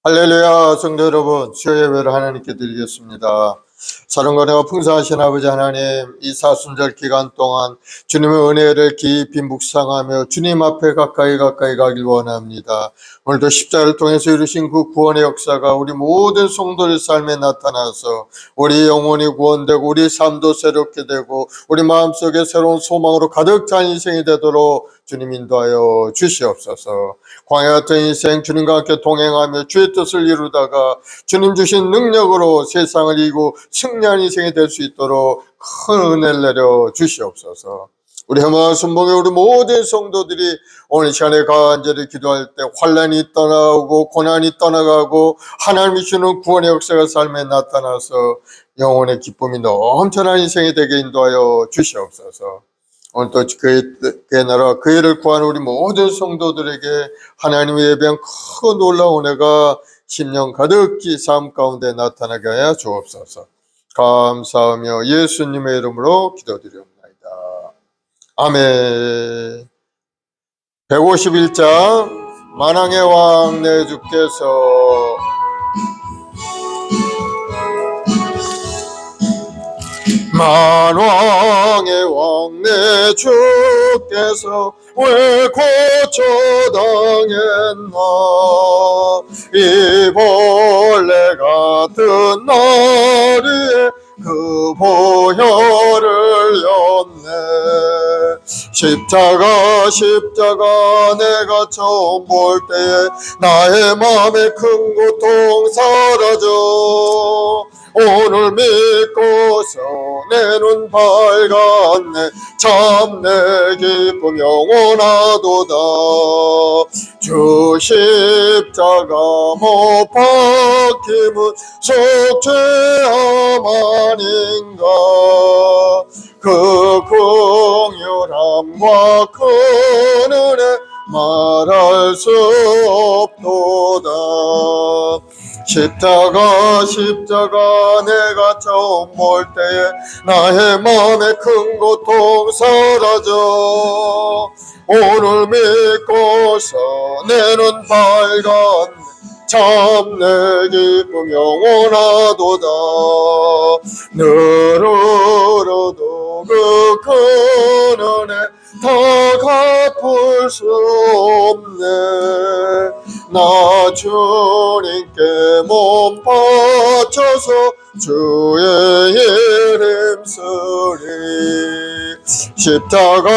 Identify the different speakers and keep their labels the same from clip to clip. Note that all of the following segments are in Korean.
Speaker 1: 할렐루야. 성도 여러분, 수요 예배를 하나님께 드리겠습니다. 사랑과 풍성하신 아버지 하나님, 이 사순절 기간 동안 주님의 은혜를 깊이 묵상하며 주님 앞에 가까이 가길 원합니다. 오늘도 십자가를 통해서 이루신 그 구원의 역사가 우리 모든 성도의 삶에 나타나서 우리 영혼이 구원되고 우리 삶도 새롭게 되고 우리 마음속에 새로운 소망으로 가득 찬 인생이 되도록 주님 인도하여 주시옵소서. 광야 같은 인생 주님과 함께 동행하며 주의 뜻을 이루다가 주님 주신 능력으로 세상을 이기고 승리한 인생이 될 수 있도록 큰 은혜를 내려 주시옵소서. 우리 해마 순봉의 우리 모든 성도들이 오늘 시간에 간절히 기도할 때 환난이 떠나오고 고난이 떠나가고 하나님이 주는 구원의 역사가 삶에 나타나서 영혼의 기쁨이 넘쳐난 인생이 되게 인도하여 주시옵소서. 오늘 또 그의 나라 그 일을 구하는 우리 모든 성도들에게 하나님의 예배한 큰 놀라운 은혜가 심령 가득히 삶 가운데 나타나게 하여 주옵소서. 감사하며 예수님의 이름으로 기도드립니다. 아멘. 151장 만왕의 왕 내 주께서 만왕의 왕 내 주께서 왜 고초당했나. 이 벌레 같은 나리에 그 보혈을 였네. 십자가 내가 처음 볼 때에 나의 마음에 큰 고통 사라져. 오늘 믿고서 내 눈 밝았네. 참 내 기쁨 영원하도다. 주 십자가 못 박힘은 속죄함 아닌가. 그 긍휼함과 큰 은혜 말할 수 없도다. 십자가 내가 처음 볼 때에 나의 마음에 큰 고통 사라져. 오늘 믿고서 내 눈 밝았네. 참 내 기쁨 영원하도다. 늘어도 그 큰 은혜 다 갚을 수 없네. 나 주님께 몸 바쳐서 주의 이름 쓰리. 십자가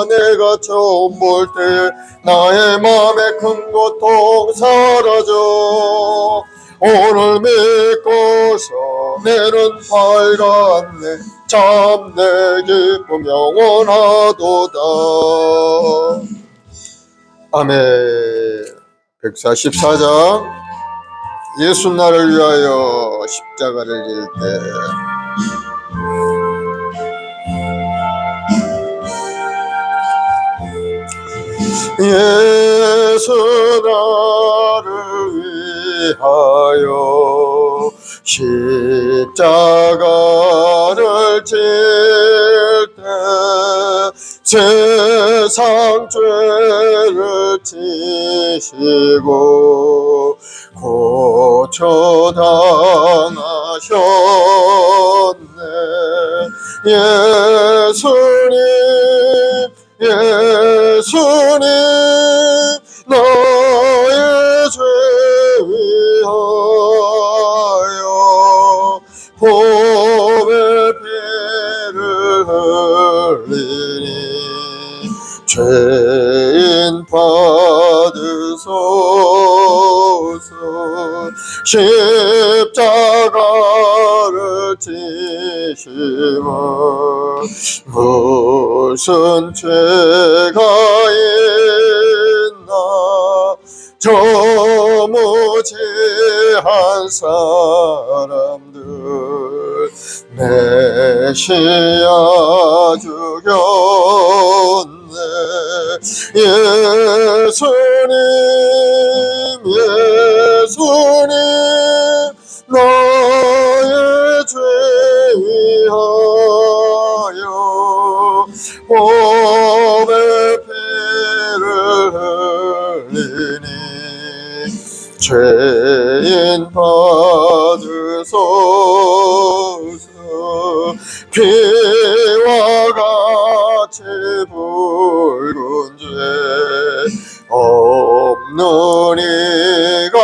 Speaker 1: 내가 처음 볼 때 나의 마음에 큰 고통 사라져. 오늘 믿고서 내 눈 밝았네. 참 내 기쁨 영원하도다. 아멘. 144장 예수 나를 위하여 십자가를 질 때. 예수 나를 위하여 십자가를 질 때 세상 죄를 지시고 고초당하셨네. 예수님 나의 죄 위하여 보배 피를 흘리니 죄인 받으소서. 십자가를 지심은 무슨 죄가 있나. 저 무지한 사람들 메시아 죽였네. 예수님 나의 죄 위하여 보배 피를 흘리니 죄인 받으소서. 피와 같이 붉은 죄 없는 이가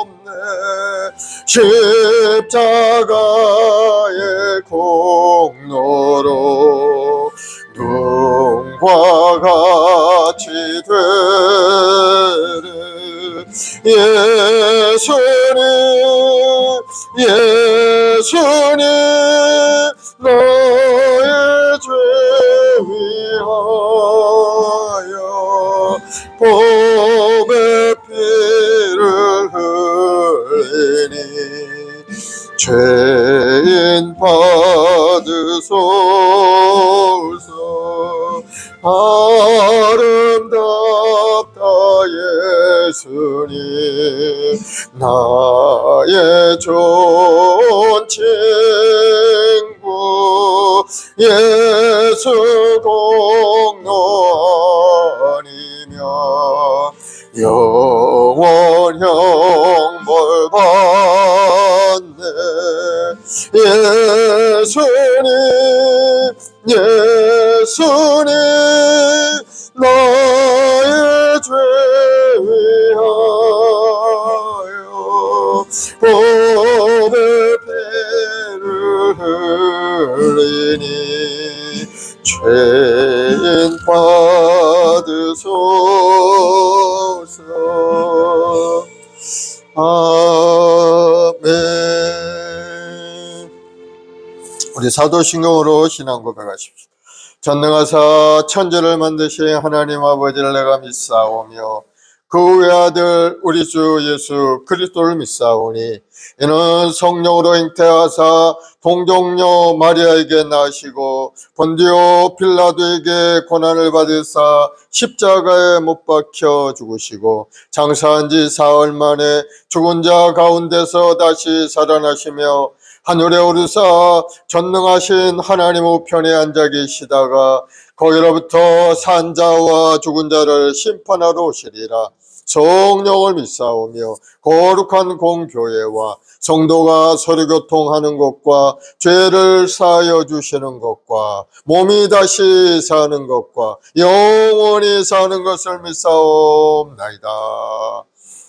Speaker 1: 없네. 십자가의 공로로 눈과 같이 되네. 예수님 너의 죄 위하여 보배 피를 흘리니 죄인 받으소서. 아름답다 예수님 나의 좋은 친구. 예수 공로 아니면 영원 형벌 받네. 예수님 나의 죄 위하여 보배 피를 흘리니 죄인 받으소서. 아멘. 우리 사도신경으로 신앙 고백하십시오. 전능하사 천지를 만드신 하나님 아버지를 내가 믿사오며 그 외아들 우리 주 예수 그리스도를 믿사오니 이는 성령으로 잉태하사 동정녀 마리아에게 나시고 본디오 빌라도에게 고난을 받으사 십자가에 못 박혀 죽으시고 장사한 지 사흘 만에 죽은 자 가운데서 다시 살아나시며 하늘에 오르사 전능하신 하나님 우편에 앉아 계시다가 거기로부터 산 자와 죽은 자를 심판하러 오시리라. 성령을 믿사오며 거룩한 공교회와 성도가 서로 교통하는 것과 죄를 사하여 주시는 것과 몸이 다시 사는 것과 영원히 사는 것을 믿사옵나이다.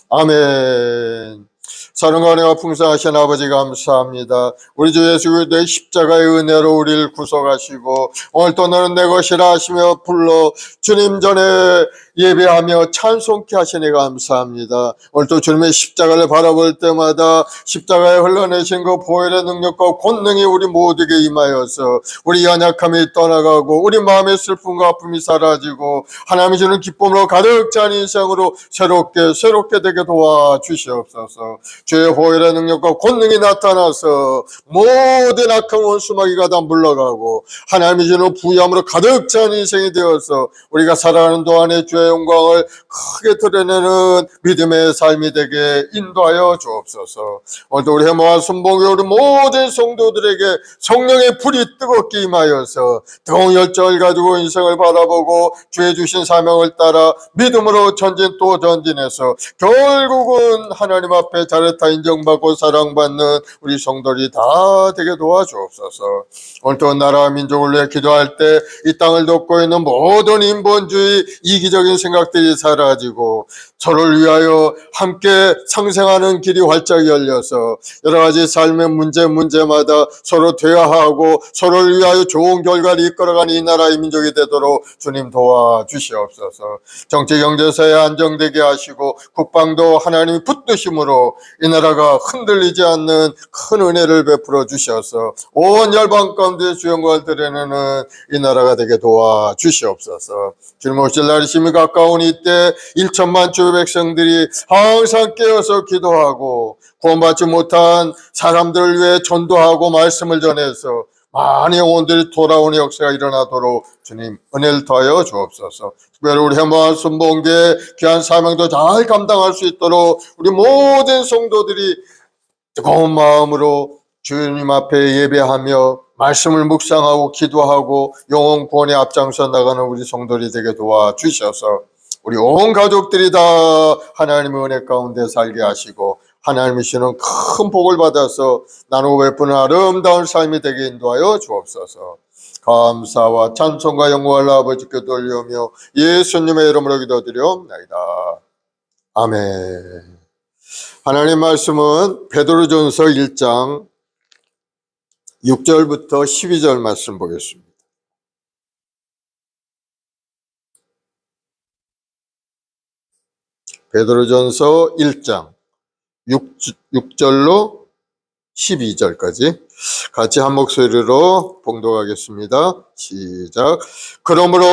Speaker 1: 아멘. 사랑과 은혜가 풍성하신 아버지 감사합니다. 우리 주 예수 그리스도의 십자가의 은혜로 우리를 구속하시고 오늘 또 너는 내 것이라 하시며 불러 주님 전에 예배하며 찬송케 하시니 감사합니다. 오늘 또 주님의 십자가를 바라볼 때마다 십자가에 흘러내신 그 보혈의 능력과 권능이 우리 모두에게 임하여서 우리 연약함이 떠나가고 우리 마음의 슬픔과 아픔이 사라지고 하나님이 주는 기쁨으로 가득 찬 인생으로 새롭게 되게 도와주시옵소서. 주의 보혈의 능력과 권능이 나타나서 모든 악한 원수마귀가 다 물러가고 하나님이 주는 부유함으로 가득 찬 인생이 되어서 우리가 살아가는 동안에 주의 영광을 크게 드러내는 믿음의 삶이 되게 인도하여 주옵소서. 오늘도 우리 해모와 순복의 우리 모든 성도들에게 성령의 불이 뜨겁게 임하여서 뜨거운 열정을 가지고 인생을 바라보고 주의 주신 사명을 따라 믿음으로 전진 또 전진해서 결국은 하나님 앞에 잘했다 인정받고 사랑받는 우리 성도들이 다 되게 도와주옵소서. 오늘도 나라와 민족을 위해 기도할 때 이 땅을 덮고 있는 모든 인본주의 이기적인 생각들이 사라지고 서로를 위하여 함께 상생하는 길이 활짝 열려서 여러 가지 삶의 문제마다 서로 대화하고 서로를 위하여 좋은 결과를 이끌어가는 이 나라의 민족이 되도록 주님 도와주시옵소서. 정치 경제사회 안정되게 하시고 국방도 하나님이 붙드심으로 이 나라가 흔들리지 않는 큰 은혜를 베풀어 주셔서 온 열방 가운데 주영광을 드러내는 이 나라가 되게 도와주시옵소서. 주님 오실 날이 심히 가까운 이때 1천만 주의 백성들이 항상 깨어서 기도하고 구원받지 못한 사람들을 위해 전도하고 말씀을 전해서 많은 영혼들이 돌아오는 역사가 일어나도록 주님 은혜를 더하여 주옵소서. 특별히 우리 해모와 순복음계 귀한 사명도 잘 감당할 수 있도록 우리 모든 성도들이 뜨거운 마음으로 주님 앞에 예배하며 말씀을 묵상하고 기도하고 영혼 구원에 앞장서 나가는 우리 성도들이 되게 도와주셔서 우리 온 가족들이 다 하나님의 은혜 가운데 살게 하시고 하나님이 주시는 큰 복을 받아서 나누고 베푸는 아름다운 삶이 되게 인도하여 주옵소서. 감사와 찬송과 영광을 아버지께 돌리오며 예수님의 이름으로 기도드리옵나이다. 아멘. 하나님 말씀은 베드로전서 1장 6절부터 12절 말씀 보겠습니다. 베드로전서 1장 6절로 12절까지 같이 한 목소리로 봉독하겠습니다. 시작. 그러므로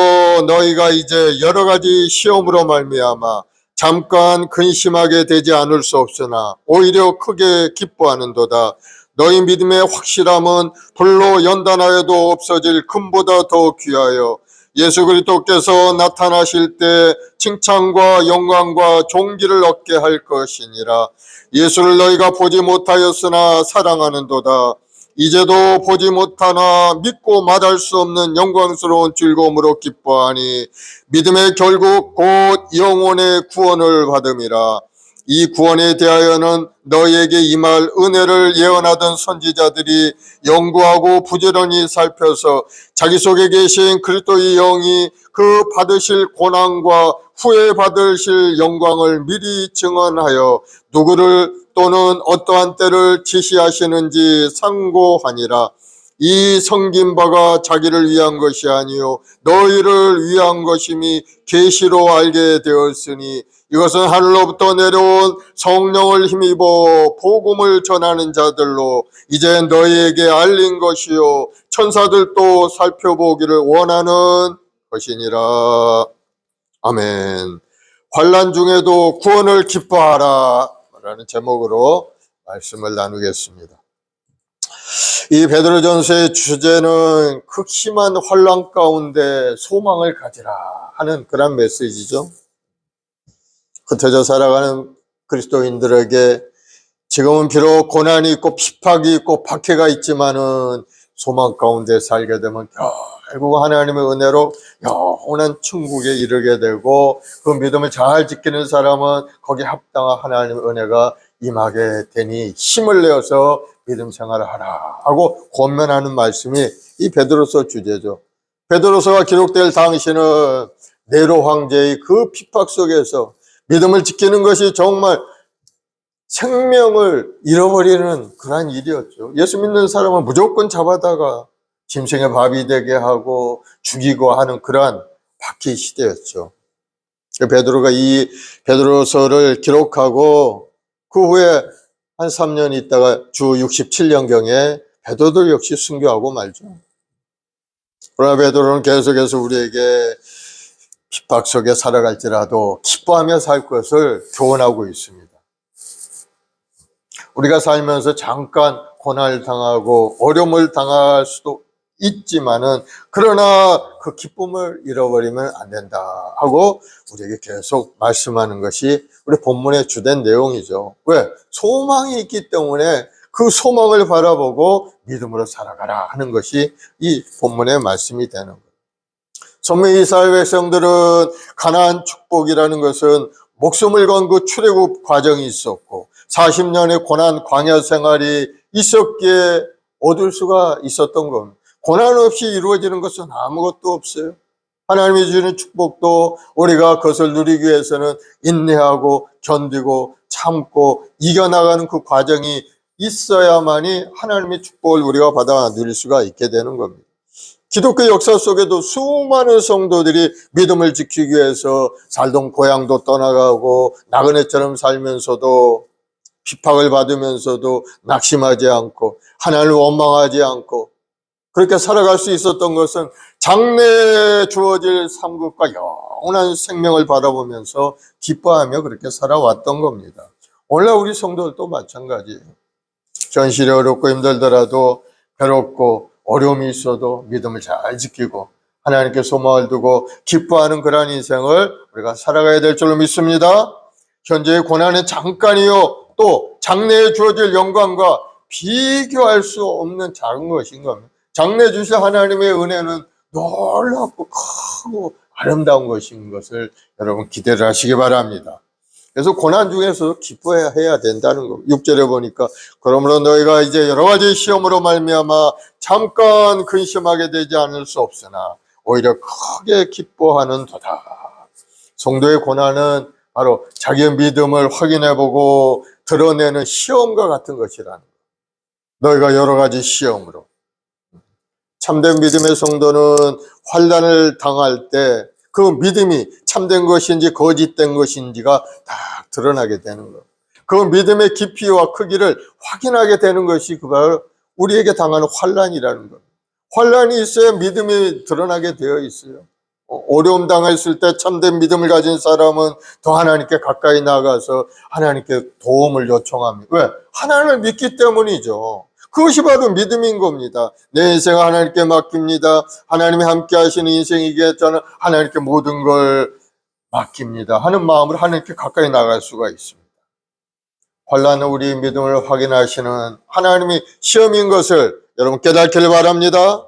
Speaker 1: 너희가 이제 여러 가지 시험으로 말미암아 잠깐 근심하게 되지 않을 수 없으나 오히려 크게 기뻐하는도다. 너희 믿음의 확실함은 불로 연단하여도 없어질 금보다 더 귀하여 예수 그리스도께서 나타나실 때 칭찬과 영광과 존귀를 얻게 할 것이니라. 예수를 너희가 보지 못하였으나 사랑하는도다. 이제도 보지 못하나 믿고 말할 수 없는 영광스러운 즐거움으로 기뻐하니 믿음의 결국 곧 영혼의 구원을 받음이라. 이 구원에 대하여는 너희에게 임할 은혜를 예언하던 선지자들이 연구하고 부지런히 살펴서 자기 속에 계신 그리스도의 영이 그 받으실 고난과 후에 받으실 영광을 미리 증언하여 누구를 또는 어떠한 때를 지시하시는지 상고하니라. 이 섬긴 바가 자기를 위한 것이 아니요 너희를 위한 것임이 계시로 알게 되었으니 이것은 하늘로부터 내려온 성령을 힘입어 복음을 전하는 자들로 이제 너희에게 알린 것이요 천사들도 살펴보기를 원하는 것이니라. 아멘. 환난 중에도 구원을 기뻐하라 라는 제목으로 말씀을 나누겠습니다. 이 베드로전서의 주제는 극심한 환난 가운데 소망을 가지라 하는 그런 메시지죠. 흩어져 살아가는 그리스도인들에게 지금은 비록 고난이 있고 핍박이 있고 박해가 있지만은 소망 가운데 살게 되면 결국 하나님의 은혜로 영원한 천국에 이르게 되고 그 믿음을 잘 지키는 사람은 거기에 합당한 하나님의 은혜가 임하게 되니 힘을 내어서 믿음 생활을 하라 하고 권면하는 말씀이 이 베드로서 주제죠. 베드로서가 기록될 당시는 네로 황제의 그 핍박 속에서 믿음을 지키는 것이 정말 생명을 잃어버리는 그러한 일이었죠. 예수 믿는 사람은 무조건 잡아다가 짐승의 밥이 되게 하고 죽이고 하는 그러한 박해 시대였죠. 베드로가 이 베드로서를 기록하고 그 후에 한 3년 있다가 주 67년경에 베드로도 역시 순교하고 말죠. 그러나 베드로는 계속해서 우리에게 핍박 속에 살아갈지라도 기뻐하며 살 것을 교훈하고 있습니다. 우리가 살면서 잠깐 고난을 당하고 어려움을 당할 수도 있지만은 그러나 그 기쁨을 잃어버리면 안 된다 하고 우리에게 계속 말씀하는 것이 우리 본문의 주된 내용이죠. 왜? 소망이 있기 때문에 그 소망을 바라보고 믿음으로 살아가라 하는 것이 이 본문의 말씀이 되는 거예요. 선민 이스라엘 백성들은 가나안 축복이라는 것은 목숨을 건 그 출애굽 과정이 있었고 40년의 고난 광야 생활이 있었기에 얻을 수가 있었던 겁니다. 고난 없이 이루어지는 것은 아무것도 없어요. 하나님이 주시는 축복도 우리가 그것을 누리기 위해서는 인내하고 견디고 참고 이겨나가는 그 과정이 있어야만이 하나님의 축복을 우리가 받아 누릴 수가 있게 되는 겁니다. 기독교 역사 속에도 수많은 성도들이 믿음을 지키기 위해서 살던 고향도 떠나가고 나그네처럼 살면서도 핍박을 받으면서도 낙심하지 않고 하나님을 원망하지 않고 그렇게 살아갈 수 있었던 것은 장래에 주어질 상급과 영원한 생명을 바라보면서 기뻐하며 그렇게 살아왔던 겁니다. 오늘날 우리 성도들도 마찬가지예요. 현실이 어렵고 힘들더라도 괴롭고 어려움이 있어도 믿음을 잘 지키고 하나님께 소망을 두고 기뻐하는 그러한 인생을 우리가 살아가야 될 줄로 믿습니다. 현재의 고난은 잠깐이요 또 장래에 주어질 영광과 비교할 수 없는 작은 것인 겁니다. 장래 주실 하나님의 은혜는 놀랍고 크고 아름다운 것인 것을 여러분 기대를 하시기 바랍니다. 그래서 고난 중에서 기뻐해야 된다는 거. 6절에 보니까 그러므로 너희가 이제 여러 가지 시험으로 말미암아 잠깐 근심하게 되지 않을 수 없으나 오히려 크게 기뻐하는도다. 성도의 고난은 바로 자기의 믿음을 확인해보고 드러내는 시험과 같은 것이라는 거. 너희가 여러 가지 시험으로. 참된 믿음의 성도는 환난을 당할 때 그 믿음이 참된 것인지 거짓된 것인지가 다 드러나게 되는 것. 그 믿음의 깊이와 크기를 확인하게 되는 것이 바로 우리에게 당하는 환난이라는 것. 환난이 있어야 믿음이 드러나게 되어 있어요. 어려움 당했을 때 참된 믿음을 가진 사람은 더 하나님께 가까이 나가서 하나님께 도움을 요청합니다. 왜? 하나님을 믿기 때문이죠. 그것이 바로 믿음인 겁니다. 내 인생을 하나님께 맡깁니다. 하나님이 함께 하시는 인생이기에 저는 하나님께 모든 걸 맡깁니다 하는 마음으로 하나님께 가까이 나갈 수가 있습니다. 환난은 우리 믿음을 확인하시는 하나님이 시험인 것을 여러분 깨닫기를 바랍니다.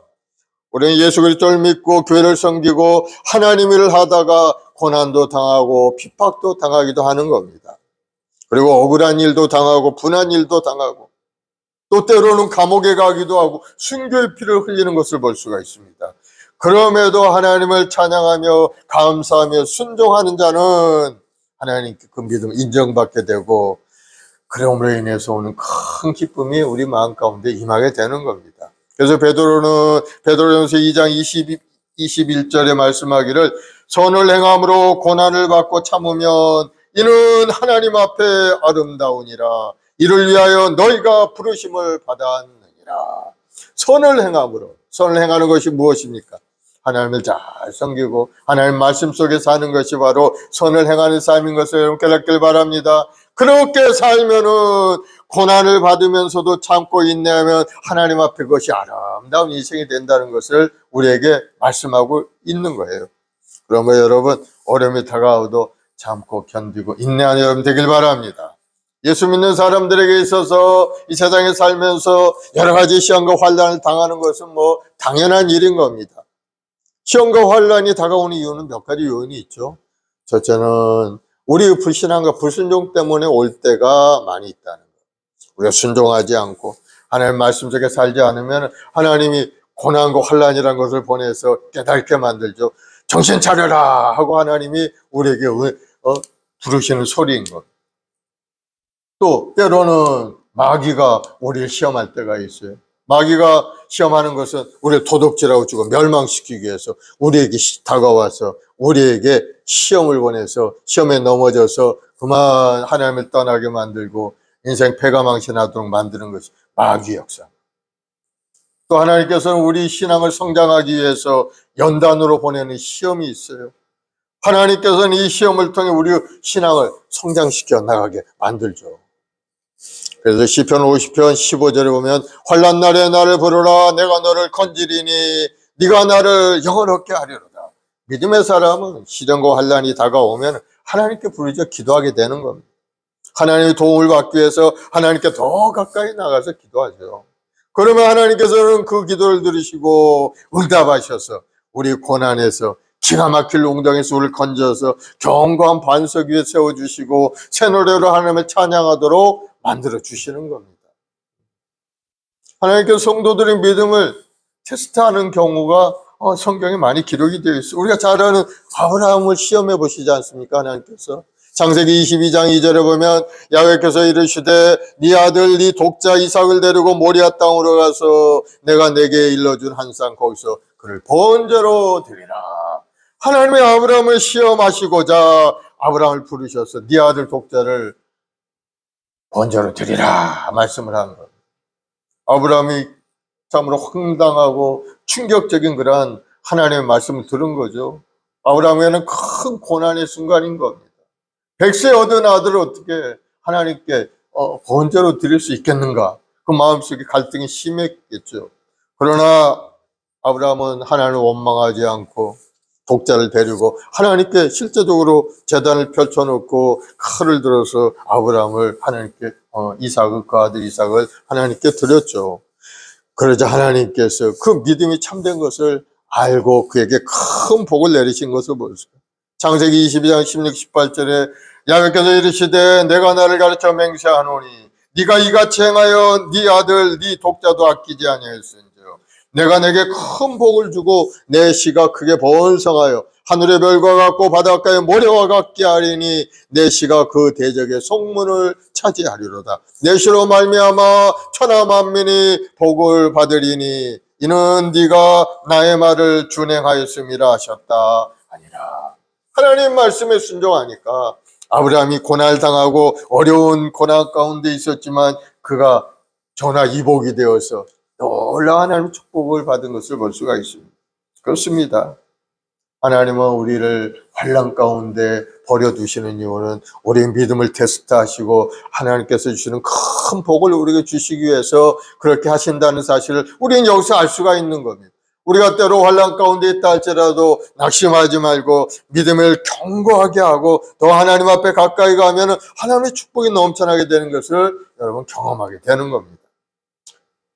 Speaker 1: 우리는 예수 그리스도를 믿고 교회를 섬기고 하나님 일을 하다가 고난도 당하고 핍박도 당하기도 하는 겁니다. 그리고 억울한 일도 당하고 분한 일도 당하고 또 때로는 감옥에 가기도 하고 순교의 피를 흘리는 것을 볼 수가 있습니다. 그럼에도 하나님을 찬양하며 감사하며 순종하는 자는 하나님께 그 믿음을 인정받게 되고 그럼으로 인해서 오는 큰 기쁨이 우리 마음 가운데 임하게 되는 겁니다. 그래서 베드로전서 2장 21절에 말씀하기를 선을 행함으로 고난을 받고 참으면 이는 하나님 앞에 아름다우니라. 이를 위하여 너희가 부르심을 받았느니라. 선을 행하는 것이 무엇입니까? 하나님을 잘 섬기고 하나님 말씀 속에 사는 것이 바로 선을 행하는 삶인 것을 여러분 깨닫길 바랍니다. 그렇게 살면은 고난을 받으면서도 참고 인내하면 하나님 앞에 그것이 아름다운 인생이 된다는 것을 우리에게 말씀하고 있는 거예요. 그러면 여러분 어려움이 다가와도 참고 견디고 인내하는 여러분 되길 바랍니다. 예수 믿는 사람들에게 있어서 이 세상에 살면서 여러 가지 시험과 환난을 당하는 것은 당연한 일인 겁니다. 시험과 환난이 다가오는 이유는 몇 가지 요인이 있죠. 첫째는 우리의 불신앙과 불순종 때문에 올 때가 많이 있다는 것. 우리가 순종하지 않고 하나님 말씀 속에 살지 않으면 하나님이 고난과 환난이라는 것을 보내서 깨닫게 만들죠. 정신 차려라 하고 하나님이 우리에게 부르시는 소리인 것. 또 때로는 마귀가 우리를 시험할 때가 있어요. 마귀가 시험하는 것은 우리를 도둑질하고 주고 멸망시키기 위해서 우리에게 다가와서 우리에게 시험을 보내서 시험에 넘어져서 그만 하나님을 떠나게 만들고 인생 패가망신하도록 만드는 것이 마귀의 역사. 또 하나님께서는 우리 신앙을 성장하기 위해서 연단으로 보내는 시험이 있어요. 하나님께서는 이 시험을 통해 우리 신앙을 성장시켜 나가게 만들죠. 그래서 시편 50편 15절에 보면 환난 날에 나를 부르라 내가 너를 건지리니 네가 나를 영원롭게 하리로다. 믿음의 사람은 시련과 환난이 다가오면 하나님께 부르짖어 기도하게 되는 겁니다. 하나님의 도움을 받기 위해서 하나님께 더 가까이 나가서 기도하죠. 그러면 하나님께서는 그 기도를 들으시고 응답하셔서 우리 고난에서 기가 막힐 웅덩이에서 우리를 건져서 견고한 반석 위에 세워주시고 새 노래로 하나님을 찬양하도록 만들어 주시는 겁니다. 하나님께서 성도들의 믿음을 테스트하는 경우가 성경에 많이 기록이 되어 있어요. 우리가 잘 아는 아브라함을 시험해 보시지 않습니까? 하나님께서 창세기 22장 2절에 보면 야훼께서 이르시되 네 아들 네 독자 이삭을 데리고 모리아 땅으로 가서 내가 내게 일러준 한 산 거기서 그를 번제로 드리라. 하나님의 아브라함을 시험하시고자 아브라함을 부르셔서 네 아들 독자를 번제로 드리라 말씀을 한 거예요. 아브라함이 참으로 황당하고 충격적인 그러한 하나님의 말씀을 들은 거죠. 아브라함에게는 큰 고난의 순간인 겁니다. 100세 얻은 아들을 어떻게 하나님께 번제로 드릴 수 있겠는가? 그 마음속에 갈등이 심했겠죠. 그러나 아브라함은 하나님을 원망하지 않고 독자를 데리고 하나님께 실제적으로 제단을 펼쳐놓고 칼을 들어서 아브라함을 하나님께 이삭을 그 아들 이삭을 하나님께 드렸죠. 그러자 하나님께서 그 믿음이 참된 것을 알고 그에게 큰 복을 내리신 것을 보세요. 창세기 22장 16, 18절에 야훼께서 이르시되 내가 나를 가르쳐 맹세하노니 네가 이같이 행하여 네 아들 네 독자도 아끼지 아니하였은지요 내가 내게 큰 복을 주고 내 씨가 크게 번성하여 하늘의 별과 같고 바닷가의 모래와 같게 하리니 내 씨가 그 대적의 성문을 차지하리로다. 내 씨로 말미암아 천하 만민이 복을 받으리니 이는 네가 나의 말을 준행하였음이라 하셨다 아니라. 하나님 말씀에 순종하니까 아브라함이 고난당하고 어려운 고난 가운데 있었지만 그가 전하 이복이 되어서 놀라운 하나님의 축복을 받은 것을 볼 수가 있습니다. 그렇습니다. 하나님은 우리를 환난 가운데 버려두시는 이유는 우리의 믿음을 테스트하시고 하나님께서 주시는 큰 복을 우리에게 주시기 위해서 그렇게 하신다는 사실을 우리는 여기서 알 수가 있는 겁니다. 우리가 때로 환난 가운데 있다 할지라도 낙심하지 말고 믿음을 견고하게 하고 더 하나님 앞에 가까이 가면 하나님의 축복이 넘쳐나게 되는 것을 여러분 경험하게 되는 겁니다.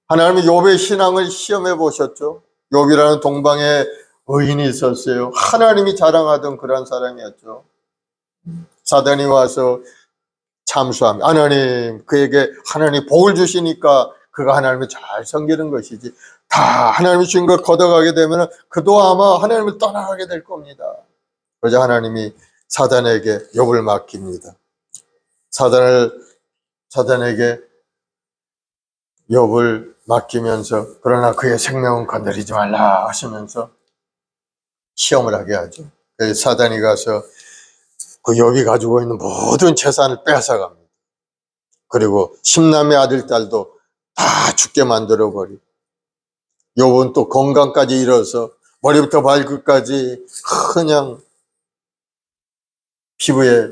Speaker 1: 하나님은 욥의 신앙을 시험해 보셨죠. 욥이라는 동방의 의인이 있었어요. 하나님이 자랑하던 그런 사람이었죠. 사단이 와서 참수하며 하나님 그에게 하나님 복을 주시니까 그가 하나님을 잘 섬기는 것이지 다 하나님이 주신 걸 걷어가게 되면 그도 아마 하나님을 떠나가게 될 겁니다. 그러자 하나님이 사단에게 욥을 맡깁니다. 사단에게 욥을 맡기면서 그러나 그의 생명은 건드리지 말라 하시면서 시험을 하게 하죠. 그래서 사단이 가서 그 욥이 가지고 있는 모든 재산을 뺏어갑니다. 그리고 10남의 아들, 딸도 다 죽게 만들어버리고 욥은 또 건강까지 잃어서 머리부터 발끝까지 그냥 피부에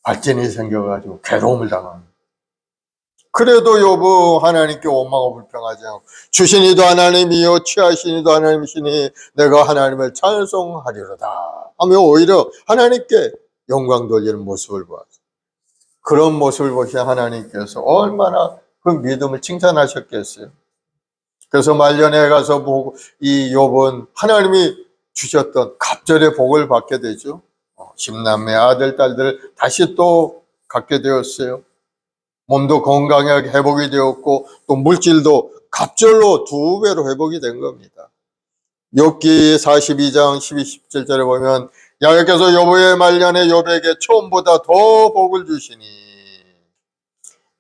Speaker 1: 발진이 생겨가지고 괴로움을 당합니다. 그래도 욥은 하나님께 원망하고 불평하지 않고 주시니도 하나님이요 취하시니도 하나님이시니 내가 하나님을 찬송하리로다 하며 오히려 하나님께 영광 돌리는 모습을 보았어요. 그런 모습을 보신 하나님께서 얼마나 그 믿음을 칭찬하셨겠어요. 그래서 말년에 가서 보고 이 욥은 하나님이 주셨던 갑절의 복을 받게 되죠. 10남의 아들, 딸들을 다시 또 갖게 되었어요. 몸도 건강하게 회복이 되었고 또 물질도 갑절로 2배로 회복이 된 겁니다. 욥기 42장 12, 17절에 보면 야훼께서 욥의 말년에 욥에게 처음보다 더 복을 주시니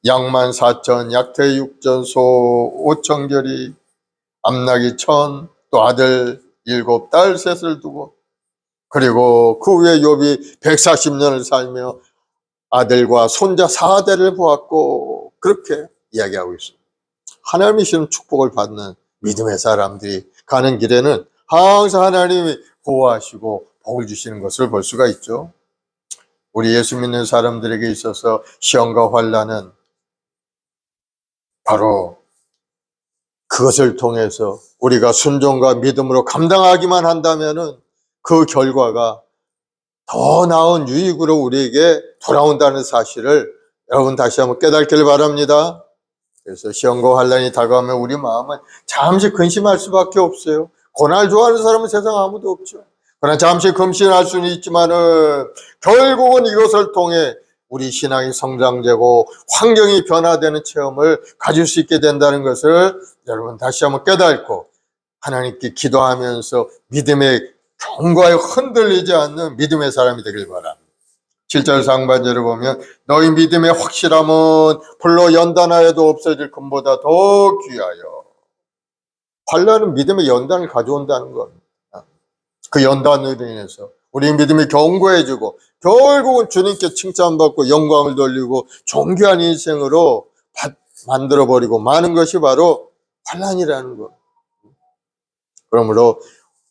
Speaker 1: 양만 4천, 약태 6천, 소 5천 결이, 암나귀 1,000, 또 아들 7, 딸 3을 두고 그리고 그 후에 욥이 140년을 살며 아들과 손자 4대를 보았고 그렇게 이야기하고 있습니다. 하나님이 주시는 축복을 받는 믿음의 사람들이 가는 길에는 항상 하나님이 보호하시고 복을 주시는 것을 볼 수가 있죠. 우리 예수 믿는 사람들에게 있어서 시험과 환난은 바로 그것을 통해서 우리가 순종과 믿음으로 감당하기만 한다면은 그 결과가 더 나은 유익으로 우리에게 돌아온다는 사실을 여러분 다시 한번 깨닫기를 바랍니다. 그래서 시험과 환난이 다가오면 우리 마음은 잠시 근심할 수밖에 없어요. 고난을 좋아하는 사람은 세상 아무도 없죠. 그러나 잠시 금신할 수는 있지만은 결국은 이것을 통해 우리 신앙이 성장되고 환경이 변화되는 체험을 가질 수 있게 된다는 것을 여러분 다시 한번 깨닫고 하나님께 기도하면서 믿음의 견고하여 흔들리지 않는 믿음의 사람이 되길 바랍니다. 7절 상반절을 보면 너희 믿음의 확실함은 불로 연단하여도 없어질 금보다 더 귀하여. 환난은 믿음의 연단을 가져온다는 겁니다. 그 연단으로 인해서 우리 믿음이 견고해지고 결국은 주님께 칭찬받고 영광을 돌리고 존귀한 인생으로 만들어버리고 마는 것이 바로 환난이라는 것. 그러므로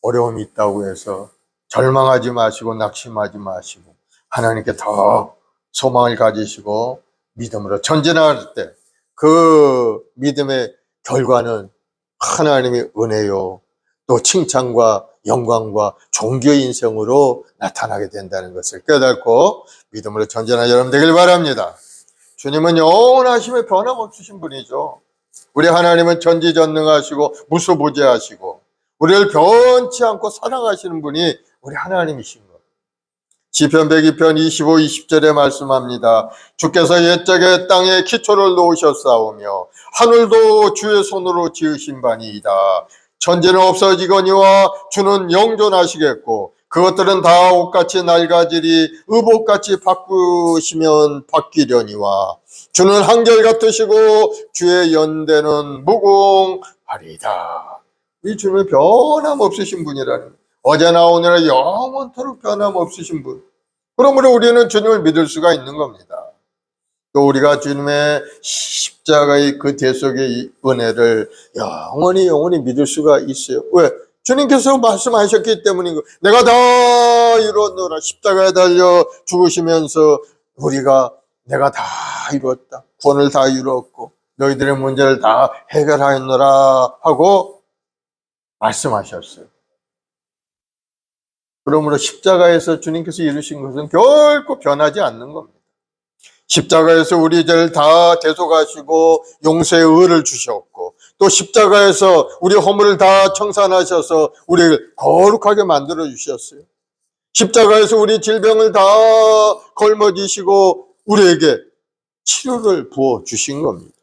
Speaker 1: 어려움이 있다고 해서 절망하지 마시고 낙심하지 마시고 하나님께 더 소망을 가지시고 믿음으로 전진할 때 그 믿음의 결과는 하나님의 은혜요 또 칭찬과 영광과 종교의 인생으로 나타나게 된다는 것을 깨닫고 믿음으로 전진하는 여러분 되길 바랍니다. 주님은 영원하심에 변함없으신 분이죠. 우리 하나님은 전지전능하시고 무소부재하시고 우리를 변치 않고 사랑하시는 분이 우리 하나님이신 거예요. 시편 102편 25, 20절에 말씀합니다. 주께서 옛적에 땅에 기초를 놓으셨사오며 하늘도 주의 손으로 지으신 바니이다. 천지는 없어지거니와 주는 영존하시겠고 그것들은 다 옷같이 낡아지리 의복같이 바꾸시면 바뀌려니와 주는 한결같으시고 주의 연대는 무궁하리다. 이 주는 변함없으신 분이라는 거예요. 어제나 오늘나 영원토록 변함없으신 분. 그러므로 우리는 주님을 믿을 수가 있는 겁니다. 또 우리가 주님의 십자가의 그 대속의 은혜를 영원히 믿을 수가 있어요. 왜? 주님께서 말씀하셨기 때문인 거예요. 내가 다 이뤘노라. 십자가에 달려 죽으시면서 우리가 내가 다 이뤘다. 구원을 다 이뤘고 너희들의 문제를 다 해결하였노라 하고 말씀하셨어요. 그러므로 십자가에서 주님께서 이루신 것은 결코 변하지 않는 겁니다. 십자가에서 우리 죄를 다 대속하시고 용서의 의를 주셨고 또 십자가에서 우리 허물을 다 청산하셔서 우리를 거룩하게 만들어 주셨어요. 십자가에서 우리 질병을 다 걸머지시고 우리에게 치료를 부어 주신 겁니다.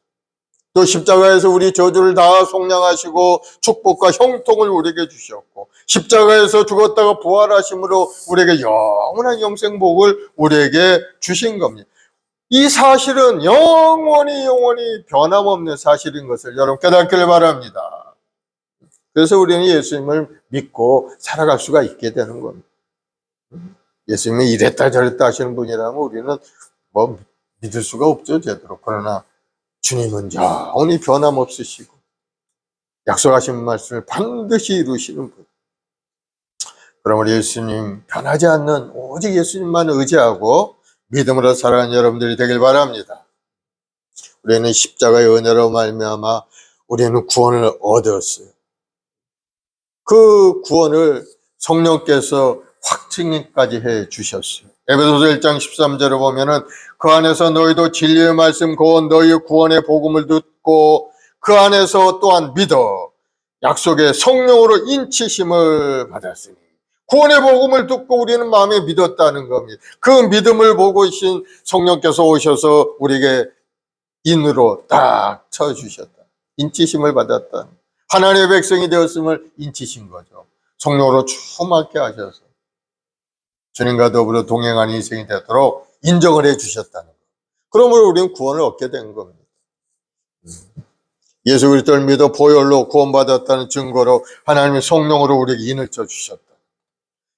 Speaker 1: 또 십자가에서 우리 저주를 다 속량하시고 축복과 형통을 우리에게 주셨고 십자가에서 죽었다가 부활하심으로 우리에게 영원한 영생복을 우리에게 주신 겁니다. 이 사실은 영원히 변함없는 사실인 것을 여러분 깨닫기를 바랍니다. 그래서 우리는 예수님을 믿고 살아갈 수가 있게 되는 겁니다. 예수님이 이랬다 저랬다 하시는 분이라면 우리는 뭐 믿을 수가 없죠, 제대로. 그러나 주님은 영원히 변함없으시고 약속하신 말씀을 반드시 이루시는 분. 그러므로 예수님 변하지 않는 오직 예수님만 의지하고 믿음으로 살아가는 여러분들이 되길 바랍니다. 우리는 십자가의 은혜로 말미암아 우리는 구원을 얻었어요. 그 구원을 성령께서 확증까지 해 주셨어요. 에베소서 1장 13절을 보면은 그 안에서 너희도 진리의 말씀 곧 너희의 구원의 복음을 듣고 그 안에서 또한 믿어 약속의 성령으로 인치심을 받았으니 구원의 복음을 듣고 우리는 마음에 믿었다는 겁니다. 그 믿음을 보고 계신 성령께서 오셔서 우리에게 인으로 딱 쳐주셨다. 인치심을 받았다. 하나님의 백성이 되었음을 인치신 거죠. 성령으로 충만케 하셔서 주님과 더불어 동행하는 인생이 되도록 인정을 해주셨다는 거예요. 그러므로 우리는 구원을 얻게 된 겁니다. 예수 그리스도를 믿어 보혈로 구원받았다는 증거로 하나님의 성령으로 우리에게 인을 쳐주셨다.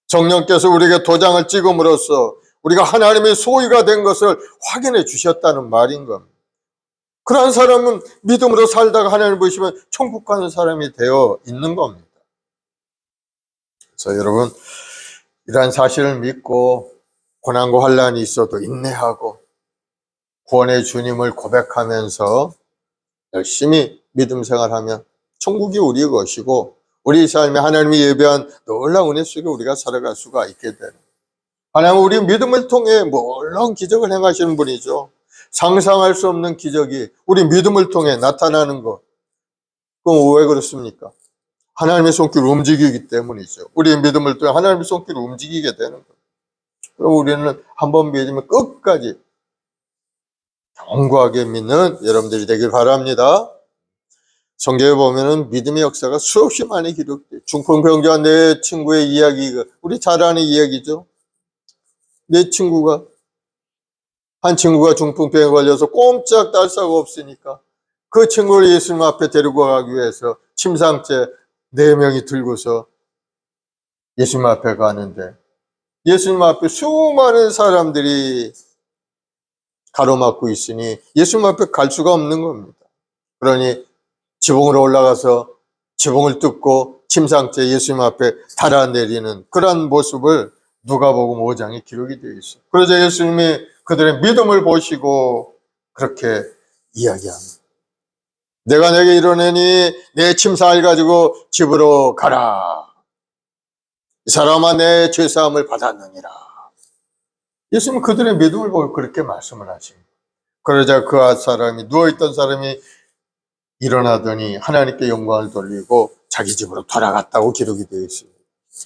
Speaker 1: 성령께서 우리에게 도장을 찍음으로써 우리가 하나님의 소유가 된 것을 확인해 주셨다는 말인 겁니다. 그러한 사람은 믿음으로 살다가 하나님을 보시면 천국 가는 사람이 되어 있는 겁니다. 그래서 여러분 이러한 사실을 믿고 고난과 환난이 있어도 인내하고 구원의 주님을 고백하면서 열심히 믿음 생활하면 천국이 우리의 것이고 우리 삶에 하나님이 예배한 놀라운 은혜 속에 우리가 살아갈 수가 있게 되는, 하나님은 우리 믿음을 통해 놀라운 기적을 행하시는 분이죠. 상상할 수 없는 기적이 우리 믿음을 통해 나타나는 것. 그럼 왜 그렇습니까? 하나님의 손길을 움직이기 때문이죠. 우리의 믿음을 통해 하나님의 손길을 움직이게 되는 거예요. 그럼 우리는 한번 믿으면 끝까지 견고하게 믿는 여러분들이 되길 바랍니다. 성경에 보면은 믿음의 역사가 수없이 많이 기록돼요. 중풍병자 내 친구의 이야기가 우리 잘 아는 이야기죠. 내 친구가 한 친구가 중풍병에 걸려서 꼼짝 달 수가 없으니까 그 친구를 예수님 앞에 데리고 가기 위해서 침상째 4명이 들고서 예수님 앞에 가는데 예수님 앞에 수많은 사람들이 가로막고 있으니 예수님 앞에 갈 수가 없는 겁니다. 그러니 지붕으로 올라가서 지붕을 뚫고 침상째 예수님 앞에 달아내리는 그런 모습을 누가복음 5장에 기록이 되어 있어요. 그러자 예수님이 그들의 믿음을 보시고 그렇게 이야기합니다. 내가 내게 이르노니 내 침상을 가지고 집으로 가라. 이 사람아 내 죄사함을 받았느니라. 예수님은 그들의 믿음을 보고 그렇게 말씀을 하십니다. 그러자 그 사람이 누워있던 사람이 일어나더니 하나님께 영광을 돌리고 자기 집으로 돌아갔다고 기록이 되어 있습니다.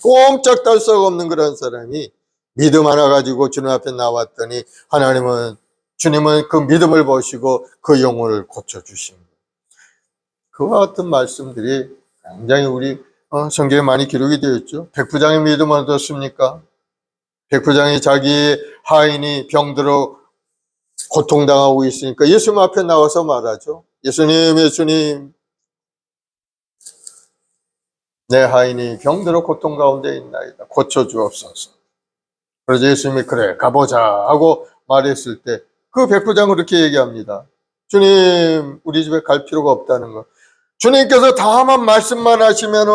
Speaker 1: 꼼짝달싹 없는 그런 사람이 믿음 하나 가지고 주님 앞에 나왔더니 주님은 그 믿음을 보시고 그 영혼을 고쳐주십니다. 그와 같은 말씀들이 굉장히 우리 성경에 많이 기록이 되어 있죠. 백부장의 믿음은 어떻습니까? 백부장이 자기 하인이 병들어 고통당하고 있으니까 예수님 앞에 나와서 말하죠. 예수님, 내 하인이 병들어 고통 가운데 있나이다. 고쳐주옵소서. 그래서 예수님이 그래 가보자 하고 말했을 때 그 백부장은 그렇게 얘기합니다. 주님, 우리 집에 갈 필요가 없다는 거. 주님께서 다만 말씀만 하시면은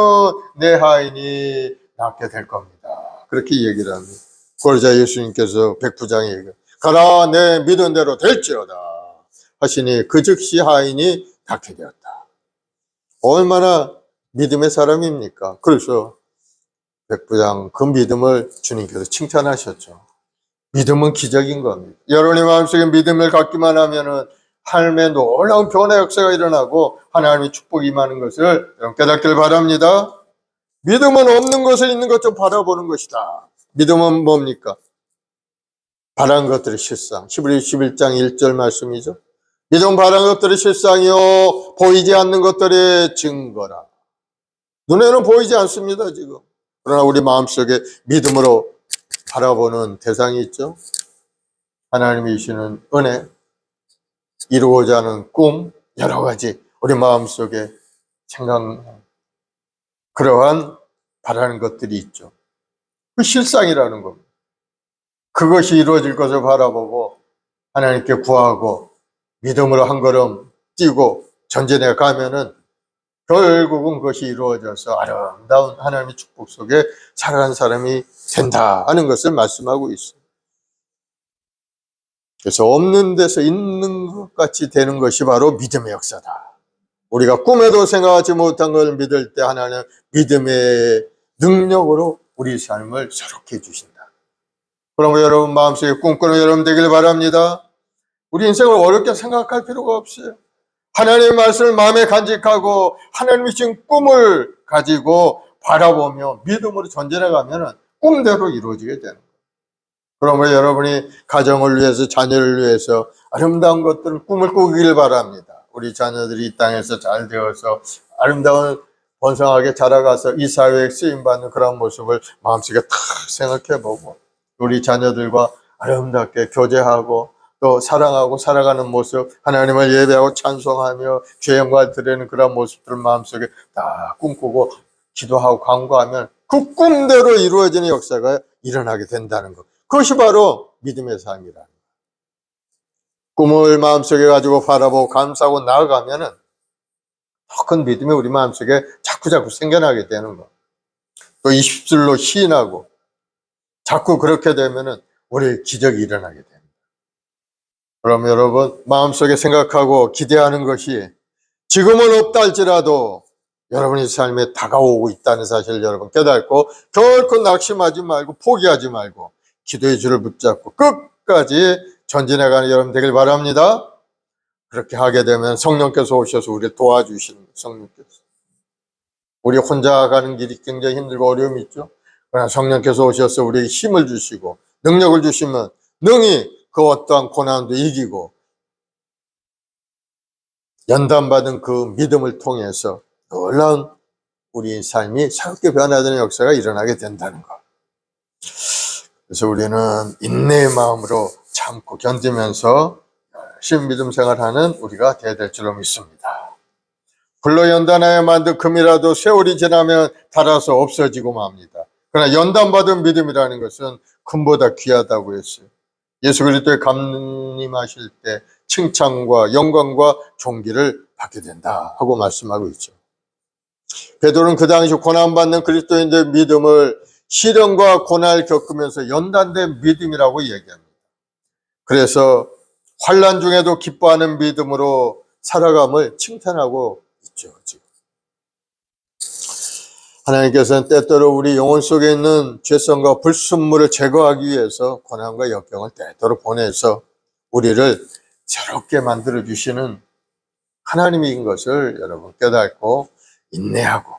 Speaker 1: 내 하인이 낫게 될 겁니다. 그렇게 얘기를 합니다. 그러자 예수님께서 백부장에게 가라, 내 믿은 대로 될지어다 하시니 그 즉시 하인이 낫게 되었다. 얼마나 믿음의 사람입니까? 그래서 백부장 그 믿음을 주님께서 칭찬하셨죠. 믿음은 기적인 겁니다. 여러분의 마음속에 믿음을 갖기만 하면은 삶에 놀라운 변화 역사가 일어나고 하나님의 축복이 임하는 것을 여러분 깨닫길 바랍니다. 믿음은 없는 것을 있는 것 좀 바라보는 것이다. 믿음은 뭡니까? 바라는 것들의 실상. 히브리 11장 1절 말씀이죠. 믿음은 바라는 것들의 실상이요 보이지 않는 것들의 증거라. 눈에는 보이지 않습니다 지금. 그러나 우리 마음속에 믿음으로 바라보는 대상이 있죠. 하나님이 주시는 은혜, 이루고자 하는 꿈, 여러 가지 우리 마음속에 생각나는 그러한 바라는 것들이 있죠. 그 실상이라는 겁니다. 그것이 이루어질 것을 바라보고 하나님께 구하고 믿음으로 한 걸음 뛰고 전진해 가면은 결국은 그것이 이루어져서 아름다운 하나님의 축복 속에 살아가는 사람이 된다 하는 것을 말씀하고 있어요. 그래서 없는 데서 있는 것 같이 되는 것이 바로 믿음의 역사다. 우리가 꿈에도 생각하지 못한 걸 믿을 때 하나님은 믿음의 능력으로 우리 삶을 새롭게 해주신다. 그러면 여러분 마음속에 꿈꾸는 여러분 되길 바랍니다. 우리 인생을 어렵게 생각할 필요가 없어요. 하나님의 말씀을 마음에 간직하고 하나님이 주신 꿈을 가지고 바라보며 믿음으로 전진해 가면 꿈대로 이루어지게 되는 거예요. 그러면 여러분이 가정을 위해서 자녀를 위해서 아름다운 것들을 꿈을 꾸길 바랍니다. 우리 자녀들이 이 땅에서 잘 되어서 아름다운 번성하게 자라가서 이 사회에 쓰임받는 그런 모습을 마음속에 탁 생각해보고 우리 자녀들과 아름답게 교제하고 또 사랑하고 살아가는 모습, 하나님을 예배하고 찬송하며 죄 영광을 드리는 그런 모습들을 마음속에 다 꿈꾸고 기도하고 간구하면 그 꿈대로 이루어지는 역사가 일어나게 된다는 것. 그것이 바로 믿음의 삶이라는 거예요. 꿈을 마음속에 가지고 바라보고 감싸고 나아가면은 더 큰 믿음이 우리 마음속에 자꾸 생겨나게 되는 거. 또 입술로 시인하고 자꾸 그렇게 되면은 우리 기적이 일어나게 됩니다. 그럼 여러분 마음속에 생각하고 기대하는 것이 지금은 없다 할지라도 여러분의 삶에 다가오고 있다는 사실을 여러분 깨닫고 결코 낙심하지 말고 포기하지 말고 기도의 줄을 붙잡고 끝까지 전진해가는 여러분 되길 바랍니다. 그렇게 하게 되면 성령께서 오셔서 우리를 도와주시는 거예요. 성령께서. 우리 혼자 가는 길이 굉장히 힘들고 어려움이 있죠. 그러나 성령께서 오셔서 우리에게 힘을 주시고 능력을 주시면 능히 그 어떠한 고난도 이기고 연단받은 그 믿음을 통해서 놀라운 우리 삶이 새롭게 변화되는 역사가 일어나게 된다는 것. 그래서 우리는 인내의 마음으로 참고 견디면서 열심히 믿음 생활하는 우리가 되어야 될 줄로 믿습니다. 불로 연단하여 만든 금이라도 세월이 지나면 닳아서 없어지고 맙니다. 그러나 연단받은 믿음이라는 것은 금보다 귀하다고 했어요. 예수 그리스도의 감림하실 때 칭찬과 영광과 존귀를 받게 된다 하고 말씀하고 있죠. 베드로는 그 당시 고난받는 그리스도인들의 믿음을 시련과 고난을 겪으면서 연단된 믿음이라고 얘기합니다. 그래서 환난 중에도 기뻐하는 믿음으로 살아감을 칭찬하고 있죠. 지금. 하나님께서는 때때로 우리 영혼 속에 있는 죄성과 불순물을 제거하기 위해서 고난과 역경을 때때로 보내서 우리를 새롭게 만들어 주시는 하나님인 것을 여러분 깨닫고 인내하고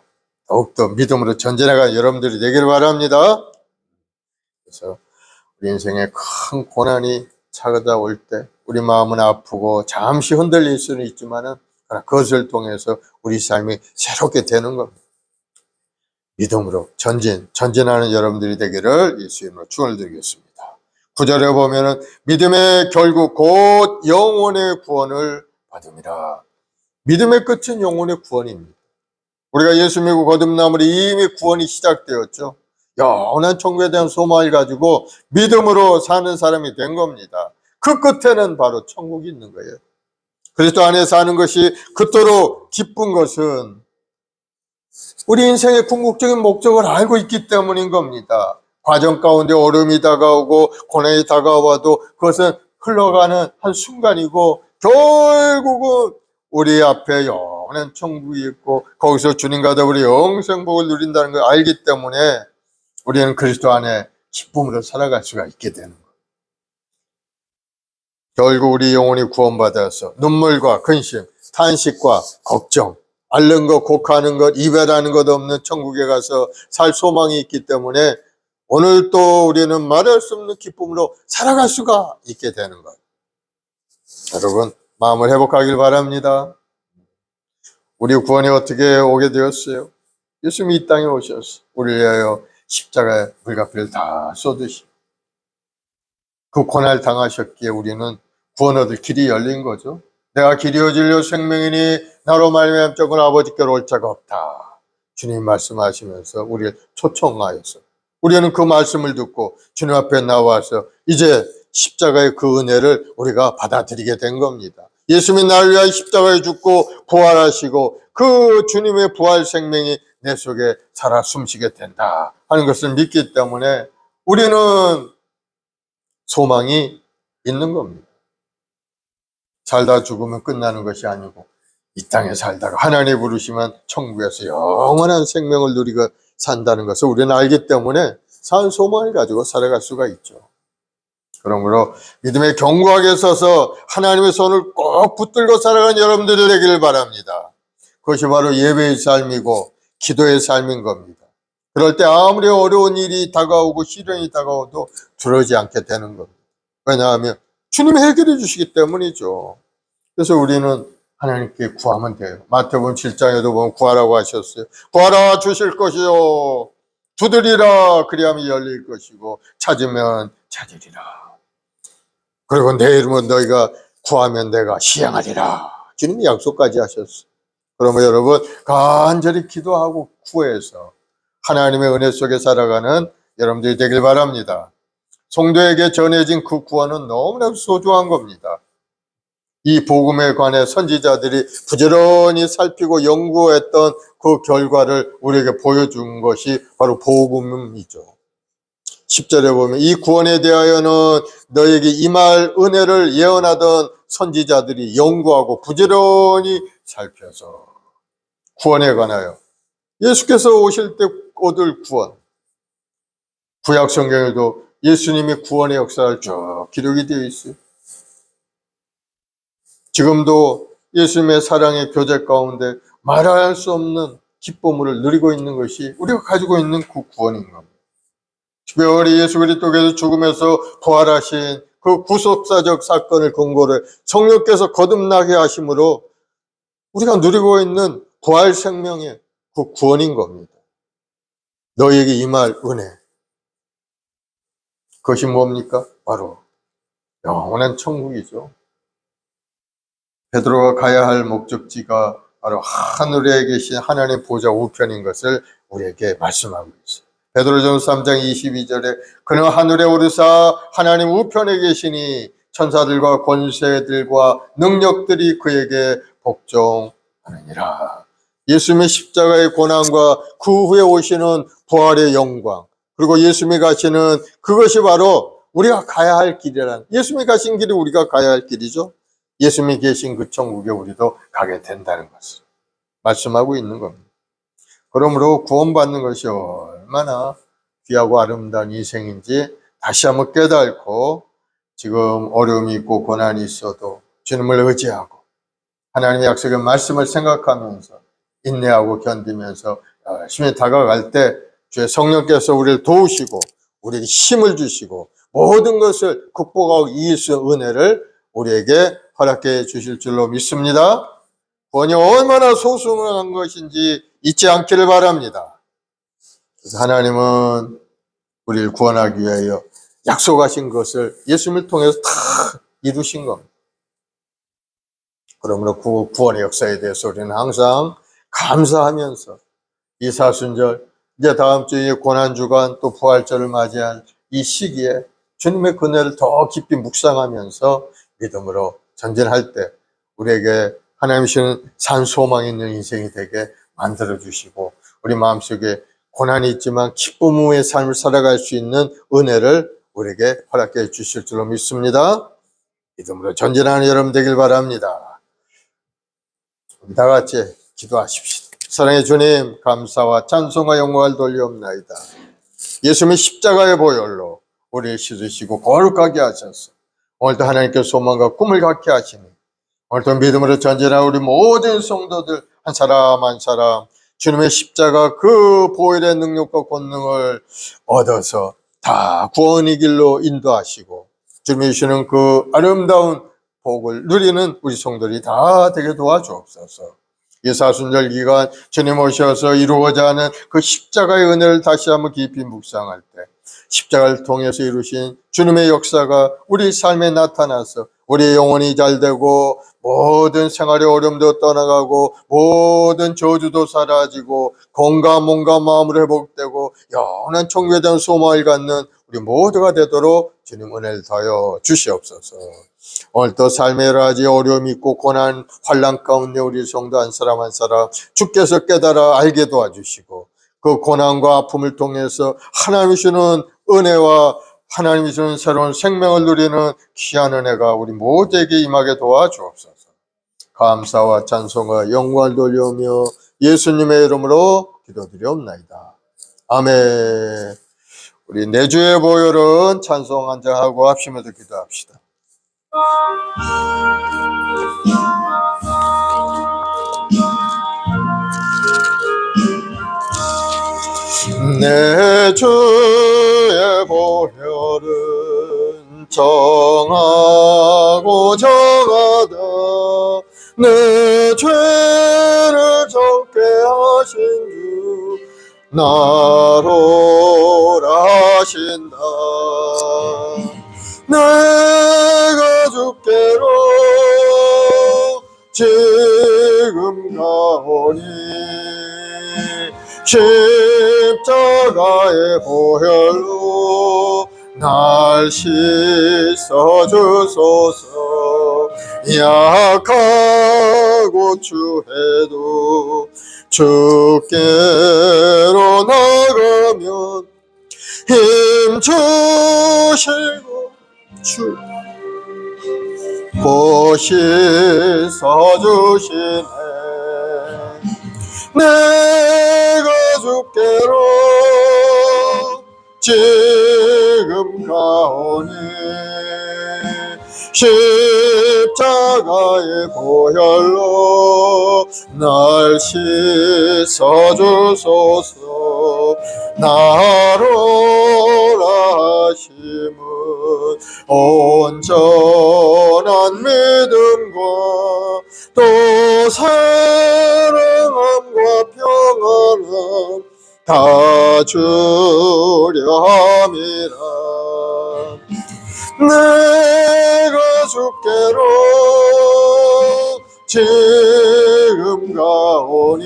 Speaker 1: 더욱더 믿음으로 전진해가 여러분들이 되길 바랍니다. 그래서 우리 인생에 큰 고난이 찾아올 때 우리 마음은 아프고 잠시 흔들릴 수는 있지만은 그것을 통해서 우리 삶이 새롭게 되는 겁니다. 믿음으로 전진하는 여러분들이 되기를 예수님으로 축원을 드리겠습니다. 9절에 보면은 믿음의 결국 곧 영혼의 구원을 받음이라. 믿음의 끝은 영혼의 구원입니다. 우리가 예수 믿고 거듭남으로 이미 구원이 시작되었죠. 영원한 천국에 대한 소망을 가지고 믿음으로 사는 사람이 된 겁니다. 그 끝에는 바로 천국이 있는 거예요. 그리스도 안에 사는 것이 그토록 기쁜 것은 우리 인생의 궁극적인 목적을 알고 있기 때문인 겁니다. 과정 가운데 어려움이 다가오고 고난이 다가와도 그것은 흘러가는 한 순간이고 결국은 우리 앞에 영원한 천국이 있고 거기서 주님과 더불어 영생복을 누린다는 걸 알기 때문에 우리는 그리스도 안에 기쁨으로 살아갈 수가 있게 되는 거예요. 결국 우리 영혼이 구원받아서 눈물과 근심, 탄식과 걱정, 앓는 것, 곡하는 것, 이별하는 것 없는 천국에 가서 살 소망이 있기 때문에 오늘 또 우리는 말할 수 없는 기쁨으로 살아갈 수가 있게 되는 것. 여러분 마음을 회복하길 바랍니다. 우리 구원이 어떻게 오게 되었어요? 예수님이 이 땅에 오셨어요. 우리를 위하여 십자가의 물값을 다 쏟으시고 그 고난을 당하셨기에 우리는 구원 얻을 길이 열린 거죠. 내가 길이요 진리요 생명이니 나로 말미암아 쫓은 아버지께로 올 자가 없다. 주님 말씀하시면서 우리를 초청하여서 우리는 그 말씀을 듣고 주님 앞에 나와서 이제 십자가의 그 은혜를 우리가 받아들이게 된 겁니다. 예수님이 나를 위하여 십자가에 죽고 부활하시고 그 주님의 부활 생명이 내 속에 살아 숨쉬게 된다 하는 것을 믿기 때문에 우리는 소망이 있는 겁니다. 살다 죽으면 끝나는 것이 아니고 이 땅에 살다가 하나님 부르시면 천국에서 영원한 생명을 누리고 산다는 것을 우리는 알기 때문에 산 소망을 가지고 살아갈 수가 있죠. 그러므로 믿음에 견고하게 서서 하나님의 손을 꼭 붙들고 살아가는 여러분들이 되기를 바랍니다. 그것이 바로 예배의 삶이고 기도의 삶인 겁니다. 그럴 때 아무리 어려운 일이 다가오고 시련이 다가오도 두려워하지 않게 되는 겁니다. 왜냐하면 주님이 해결해 주시기 때문이죠. 그래서 우리는 하나님께 구하면 돼요. 마태복음 7장에도 보면 구하라고 하셨어요. 구하라 주실 것이요 두드리라 그리하면 열릴 것이고 찾으면 찾으리라. 그리고 내 이름은 너희가 구하면 내가 시행하리라. 주님이 약속까지 하셨어요. 그러면 여러분 간절히 기도하고 구해서 하나님의 은혜 속에 살아가는 여러분들이 되길 바랍니다. 성도에게 전해진 그 구원은 너무나 소중한 겁니다. 이 복음에 관해 선지자들이 부지런히 살피고 연구했던 그 결과를 우리에게 보여준 것이 바로 복음이죠. 10절에 보면 이 구원에 대하여는 너에게 임할 은혜를 예언하던 선지자들이 연구하고 부지런히 살펴서 구원에 관하여 예수께서 오실 때 얻을 구원, 구약 성경에도 예수님의 구원의 역사를 쭉 기록이 되어 있어요. 지금도 예수님의 사랑의 교제 가운데 말할 수 없는 기쁨을 누리고 있는 것이 우리가 가지고 있는 그 구원인 겁니다. 특별히 예수 그리스도께서 죽음에서 부활하신 그 구속사적 사건을 근거로 성령께서 거듭나게 하심으로 우리가 누리고 있는 부활 생명의 그 구원인 겁니다. 너희에게 임할 은혜. 그것이 뭡니까? 바로 영원한 천국이죠. 베드로가 가야 할 목적지가 바로 하늘에 계신 하나님의 보좌 우편인 것을 우리에게 말씀하고 있어요. 베드로전서 3장 22절에 그는 하늘에 오르사 하나님 우편에 계시니 천사들과 권세들과 능력들이 그에게 복종하느니라. 예수님의 십자가의 고난과 그 후에 오시는 부활의 영광, 그리고 예수님이 가시는 그것이 바로 우리가 가야 할 길이란, 예수님이 가신 길이 우리가 가야 할 길이죠. 예수님이 계신 그 천국에 우리도 가게 된다는 것을 말씀하고 있는 겁니다. 그러므로 구원받는 것이 얼마나 귀하고 아름다운 인생인지 다시 한번 깨닫고 지금 어려움이 있고 고난이 있어도 주님을 의지하고 하나님의 약속의 말씀을 생각하면서 인내하고 견디면서 열심히 다가갈 때 주의 성령께서 우리를 도우시고 우리에게 힘을 주시고 모든 것을 극복하고 이길 수 있는 은혜를 우리에게 허락해 주실 줄로 믿습니다. 구원이 얼마나 소중한 것인지 잊지 않기를 바랍니다. 그래서 하나님은 우리를 구원하기 위하여 약속하신 것을 예수님을 통해서 다 이루신 겁니다. 그러므로 구원의 역사에 대해서 우리는 항상 감사하면서 이 사순절, 이제 다음 주에 고난주간 또 부활절을 맞이할 이 시기에 주님의 은혜를 더 깊이 묵상하면서 믿음으로 전진할 때 우리에게 하나님 주시는 산 소망 있는 인생이 되게 만들어 주시고 우리 마음속에 고난이 있지만 기쁨의 삶을 살아갈 수 있는 은혜를 우리에게 허락해 주실 줄로 믿습니다. 믿음으로 전진하는 여러분 되길 바랍니다. 우리 다 같이 기도하십시다. 사랑의 주님, 감사와 찬송과 영광을 돌리옵나이다. 예수님의 십자가의 보혈로 우리를 씻으시고 거룩하게 하셔서 오늘도 하나님께 소망과 꿈을 갖게 하시니 오늘도 믿음으로 전진한 우리 모든 성도들 한 사람 한 사람 주님의 십자가 그 보혈의 능력과 권능을 얻어서 다 구원의 길로 인도하시고 주님이 주시는 그 아름다운 복을 누리는 우리 성도들이 다 되게 도와주옵소서. 이 사순절 기간 주님 오셔서 이루고자 하는 그 십자가의 은혜를 다시 한번 깊이 묵상할 때 십자가를 통해서 이루신 주님의 역사가 우리 삶에 나타나서 우리의 영혼이 잘되고 모든 생활의 어려움도 떠나가고 모든 저주도 사라지고 건강 몸과 마음으로 회복되고 영원한 천국에 대한 소망을 갖는 우리 모두가 되도록 주님 은혜를 더하여 주시옵소서. 오늘도 삶의 여러 가지 어려움이 있고 고난 환난 가운데 우리 성도 한 사람 한 사람 주께서 깨달아 알게 도와주시고 그 고난과 아픔을 통해서 하나님이 주는 은혜와 하나님이 주는 새로운 생명을 누리는 귀한 은혜가 우리 모두에게 임하게 도와주옵소서. 감사와 찬송과 영광을 돌려오며 예수님의 이름으로 기도드리옵나이다. 아멘. 우리 내주의 보혈은 찬송 한 장하고 합심해서 기도합시다. 내 주의 보혈은 정하고 정하다 내 죄를 적게 하신 주 나로 하신다. 내가 주께로 지금 가오니 십자가의 보혈로 날 씻어주소서. 약하고 추해도 주께로 나가면 힘주시고 주 보시서주시네. 내가 주께로 지금 가오니 십자가의 보혈로 날 씻어주소서. 나로 하심은 온전한 믿음과 또 사랑함과 평안함 다 주려 함이라. 내가 주께로 지금 가오니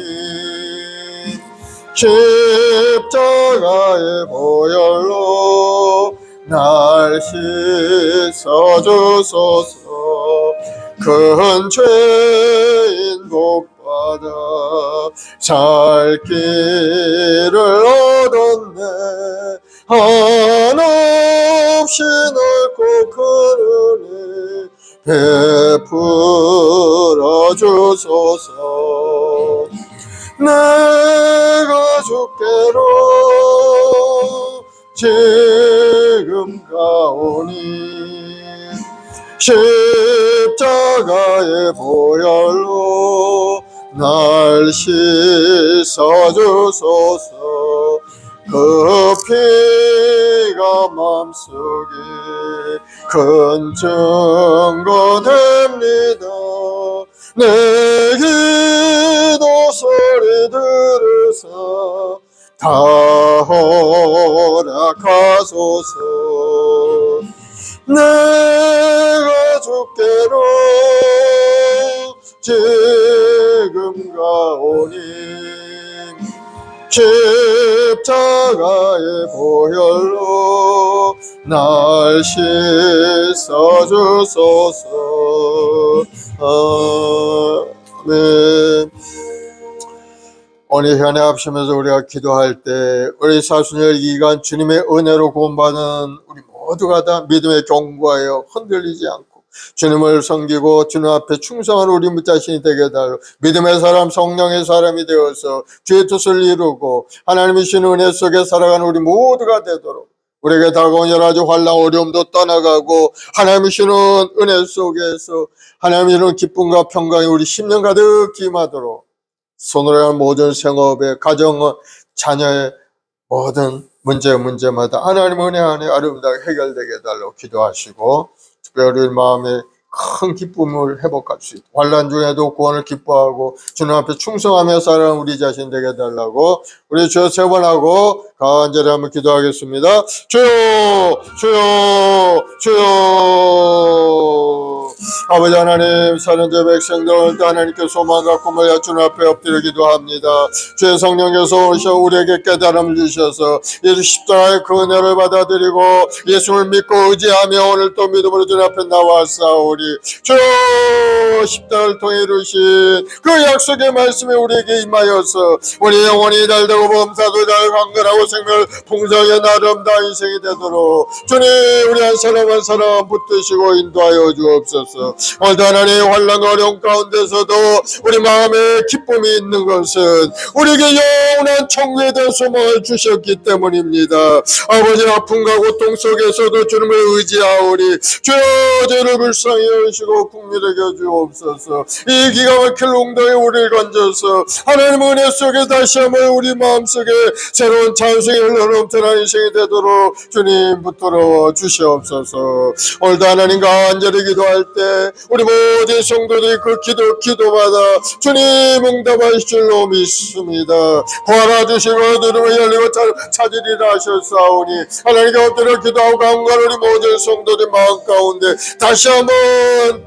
Speaker 1: 십자가의 보혈로 날 씻어주소서. 큰 죄인 복받아 살 길을 얻었네. 한없이 넓고 큰 은혜 베풀어 주소서. 내가 주께로 지금 가오니 십자가의 보혈로 날 씻어주소서. 그 피가 마음속에 큰 증거 됩니다. 내 기도 소리 들으사 다 허락하소서. 내가 주께로 지금 가오니 십자가의 보혈로 날 씻어주소서. 아멘. 오늘 현에 합심해서 우리가 기도할 때 우리 사순절 기간 주님의 은혜로 구원받은 우리 모두가 다 믿음에 견고하여 흔들리지 않고 주님을 섬기고 주님 앞에 충성한 우리 자신이 되게 해달라고, 믿음의 사람, 성령의 사람이 되어서 주의 뜻을 이루고 하나님의 신 은혜 속에 살아가는 우리 모두가 되도록, 우리에게 다가온 여러 가지 환난 어려움도 떠나가고 하나님의 신은 은혜 속에서 하나님의 이런 기쁨과 평강이 우리 10년 가득 기임하도록, 손으로 한 모든 생업에, 가정, 자녀의 모든 문제마다 하나님의 은혜 안에 아름답게 해결되게 해달라고 기도하시고, 특별히 마음에 큰 기쁨을 회복할 수 있도록, 환난 중에도 구원을 기뻐하고 주님 앞에 충성하며 살아가는 우리 자신 되게 해달라고 우리 주여 3번 하고 간절히 한번 기도하겠습니다. 주여, 주여, 주여. 아버지 하나님, 사는자 백성들 하나님께 소망과 꿈을 주님 앞에 엎드려 기도합니다. 주의 성령께서 오셔 우리에게 깨달음을 주셔서 예수 십자가의 그 은혜를 받아들이고 예수를 믿고 의지하며 오늘 또 믿음으로 주님 앞에 나와싸우리. 주여, 십자가를 통해 이루신 그 약속의 말씀이 우리에게 임하여서 우리 영혼이 잘되고 범사도 잘 강건하고 생명을 풍성하게 아름다운 인생이 되도록 주님, 우리 한 사람 한 사람 붙드시고 인도하여 주옵소서. 오늘도 하나님 환난과 어려움 가운데서도 우리 마음에 기쁨이 있는 것은 우리에게 영원한 천국에 대한 소망을 주셨기 때문입니다. 아버지, 아픔과 고통 속에서도 주님을 의지하오리. 주여, 저를 불쌍히 여시고 국민에게 주옵소서. 이 기가 막힐 웅덩이에 우리를 건져서 하나님 은혜 속에 다시 한번 우리 마음속에 새로운 찬송이 흘러넘치는 인생이 되도록 주님 붙들어 주시옵소서. 오늘도 하나님 간절히 기도할 때 우리 모든 성도들이 그 기도마다 주님 응답하실 줄로 믿습니다. 구하주시고 누름을 열리고 찾으리라 하셨사오니 하나님께 엎드려 기도하고 간구하는 우리 모든 성도들 마음 가운데 다시 한번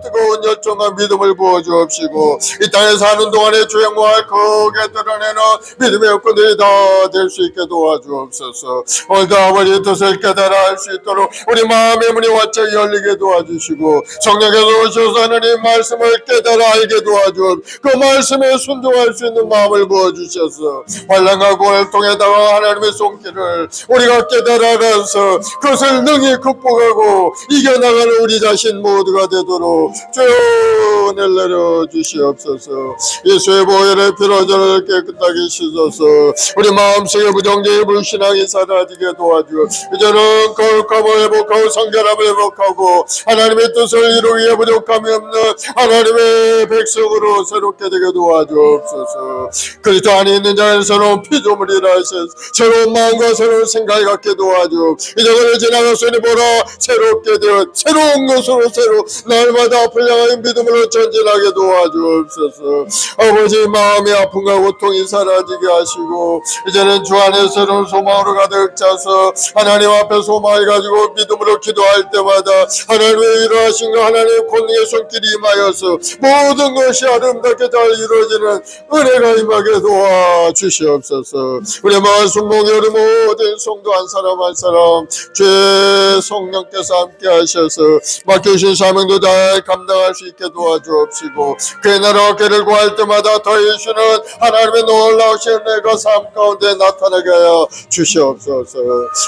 Speaker 1: 뜨거운 열정과 믿음을 부어주옵시고 이 땅에 사는 동안에 주의 영광을 크게 드러내는 믿음의 여건들이 다 될 수 있게 도와주옵소서. 오늘도 아버지의 뜻을 깨달아 할 수 있도록 우리 마음의 문이 활짝 열리게 도와주시고 성령께서 오셔서 하나님 말씀을 깨달아 알게 도와주옵, 그 말씀에 순종할 수 있는 마음을 부어주셔서 환난과 고난을 통해다가 하나님의 손길을 우리가 깨달아가서 그것을 능히 극복하고 이겨나가는 우리 자신 모두가 되도록 주여 은혜를 내려주시옵소서. 예수의 보혈의 피로 저를 깨끗하게 씻어서 우리 마음속에 부정죄의 불신앙이 사라지게 도와주어 이제는 거룩함을 회복하고 성결함을 회복하고 하나님의 뜻을 이루기 위해 부족함이 없는 하나님의 백성으로 새롭게 되게 도와주옵소서. 그리스도 안에 있는 자는 새로운 피조물이라 하셔서 새로운 마음과 새로운 생각을 갖게 도와주옵. 이제 그를 지나갔으니 보라 새롭게 되어 새로운 것으로 날마다 앞을 향하여 믿음으로 전진하게 도와주옵소서. 아버지, 마음의 아픔과 고통이 사라지게 하시고 이제는 주 안에 새로운 소망으로 가득 차서 하나님 앞에 소망을 가지고 믿음으로 기도할 때마다 하나님의 일하신 거 하나님의 권능의 손길이 임하여서 모든 것이 아름답게 잘 이루어지는 은혜가 임하게 도와주시옵소서. 우리 마을 순복이 우리 모든 성도 한 사람 한 사람 주의 성령께서 함께 하셔서 맡겨주신 사명도 잘 감당할 수 있게 도와주옵시고 그의 나라와 그를 구할 때마다 더해주시는 하나님의 놀라우신 은혜가 삶 가운데 나타나게 하여 도와주시옵소서.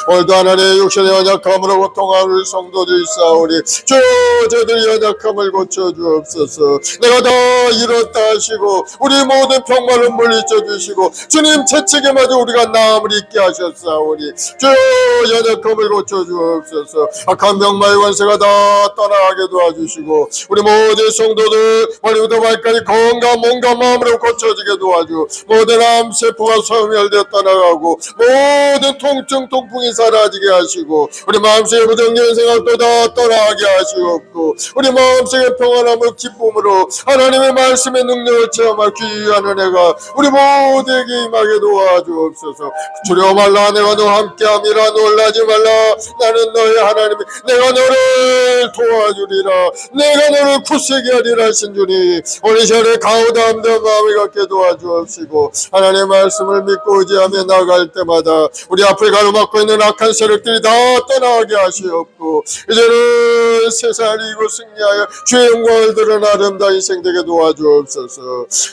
Speaker 1: 오늘도 하나님의 육신의 연약함으로 고통하는 우리 성도들이 있사오니 주여 저들의 연약함을 고쳐주옵소서. 내가 다 이뤘다 하시고 우리 모든 병만을 물리쳐 주시고 주님 채찍에 맞아 우리가 나음을 잊게 하셨사오니 주여 연약함을 고쳐주옵소서. 악한 병마의 권세가 다 떠나가게 도와주시고 우리 모든 성도들 머리부터 발까지 건강 몸과 마음으로 고쳐지게 도와주 모든 암 세포가 소멸되어 떠나가고 모든 통증 통풍이 사라지게 하시고 우리 마음속의 부정적인 생각도 다 떠나게 하시옵고 우리 마음속의 평안함을 기쁨으로 하나님의 말씀의 능력을 체험할 귀한 은혜가 우리 모두에게 임하게 도와주옵소서. 두려워 말라 내가 너와 함께함이라 놀라지 말라 나는 너의 하나님이 내가 너를 도와주리라 내가 너를 굳세게 하리라 하신 주님 오늘 시간에 가오다함된 마음을 갖게 도와주옵시고 하나님의 말씀을 믿고 의지하며 나갈 때마다 우리 앞을 가로막고 있는 악한 세력들이 다 떠나게 하시옵고 이제는 세상을 이기고 승리하여 주의 영광을 드러낸 아름다운 인생 되게 도와주옵소서.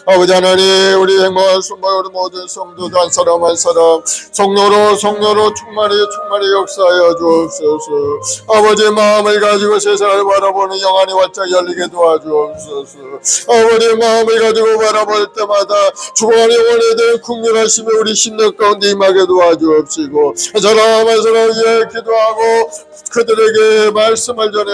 Speaker 1: 아버지 하나님 우리 행복한 순간 우리 모든 성도들 한 사람 한 사람 성령으로 충만히 역사하여 주옵소서. 아버지의 마음을 가지고 세상을 바라보는 영안이 활짝 열리게 도와주옵소서. 아버지의 마음을 가지고 바라볼 때마다 죽어가는 영혼에 대한 국률하심이 우리 심령 가운데 임하게 도와주옵시고 한 사람 한 사람 위해 기도하고 그들에게 말씀을 전해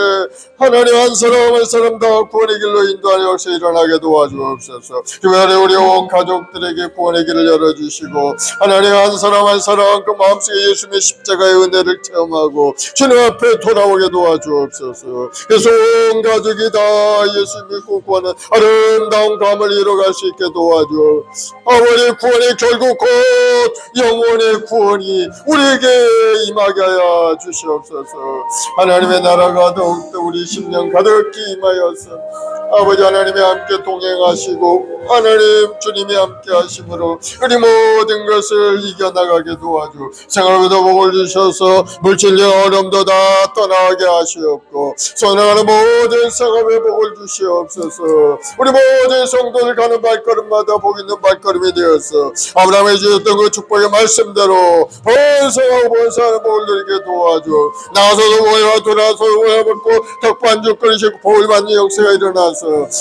Speaker 1: 하나님 한 사람 한 사람 다 구원의 길로 인도하는 역사 일어나게 도와주옵소서. 교회 우리 온 가족들에게 구원의 길을 열어주시고 하나님 한 사람 한 사람 그 마음속에 예수님의 십자가의 은혜를 체험하고 주님 앞에 돌아오게 도와주옵소서. 그래서 온 가족이 다 예수 믿고 구하는 아름다운 감을 이뤄갈 수 있게 도와주옵소서. 아버지 구원이 결국 곧 영혼의 구원이 우리에게 임하게 하여 주시옵소서. 하나님의 나라가 더욱더 우리 심령 가득히 임하여서 아버지 하나님이 함께 동행하시고 하나님 주님이 함께 하심으로 우리 모든 것을 이겨나가게 도와주 생활에도 복을 주셔서 물질적 어려움도 다 떠나게 하시옵고 손해가는 모든 생업에 복을 주시옵소서. 우리 모든 성도들 가는 발걸음마다 복 있는 발걸음이 되어서 아브라함이 주셨던 그 축복의 말씀대로 번성하고 번성하는 복을 누리게 도와줘. 나서도 오해와 돌아서도 오해 받고 덕반죽거리시고 복을 받는 역사가 일어나서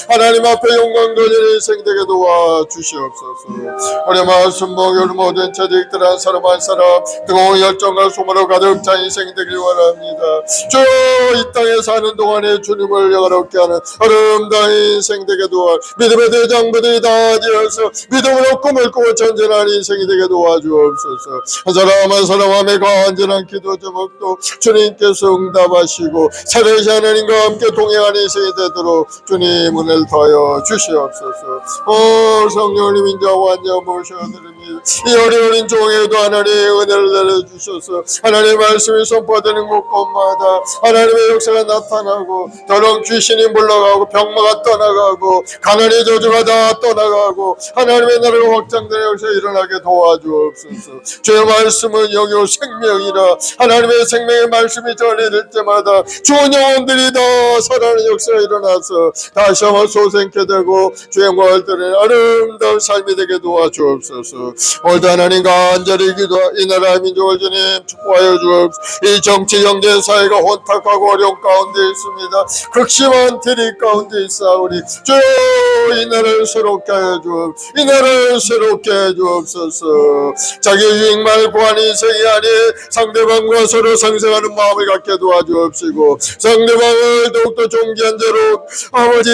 Speaker 1: 하나님 앞에 영광 돌리는 인생 되게 도와주시옵소서. 우리 말씀 먹여 모든 자식들 한 사람 한 사람 뜨거운 열정과 소망으로 가득 찬 인생 되길 원합니다. 주여 이 땅에 사는 동안에 주님을 영화롭게 하는 아름다운 인생 되게 도와 믿음의 대장부들이 다 되어서 믿음으로 꿈을 꾸고 전진하는 인생이 되게 도와주옵소서. 한 사람 한 사람 함에 간절한 기도 제목도 주님께서 응답하시고 살아계신 하나님과 함께 동행하는 인생이 되도록 주님 은혜를 더하여 주시옵소서. 성령님 인자 완전 모셔드립니다. 이 어려운 종에도 하나님의 은혜를 내려주셔서 하나님의 말씀이 선포되는 곳곳마다 하나님의 역사가 나타나고 더러운 귀신이 물러가고 병마가 떠나가고 가난의 저주가 다 떠나가고 하나님의 나라가 확장되는 역사가 일어나게 도와주옵소서. 주의 말씀은 영이요 생명이라 하나님의 생명의 말씀이 전해질 때마다 좋은 영혼들이 다 살아나는 역사가 일어나서 다시 한번 소생케 되고 주의 영광을 드리는 아름다운 삶이 되게 도와주옵소서. 오늘도 하나님 간절히 기도하 이 나라 민족을 주님 축복하여 주옵소서. 이 정치 경제 사회가 혼탁하고 어려운 가운데 있습니다. 극심한 대립 가운데 있사오니 주여 이 나라를 새롭게 하여 주옵소서. 이 나라를 새롭게 해 주옵소서. 자기 유익만을 구하는 인생이 아닌 상대방과 서로 상생하는 마음을 갖게 도와주옵시고 상대방을 더욱더 존귀한 자로 아버지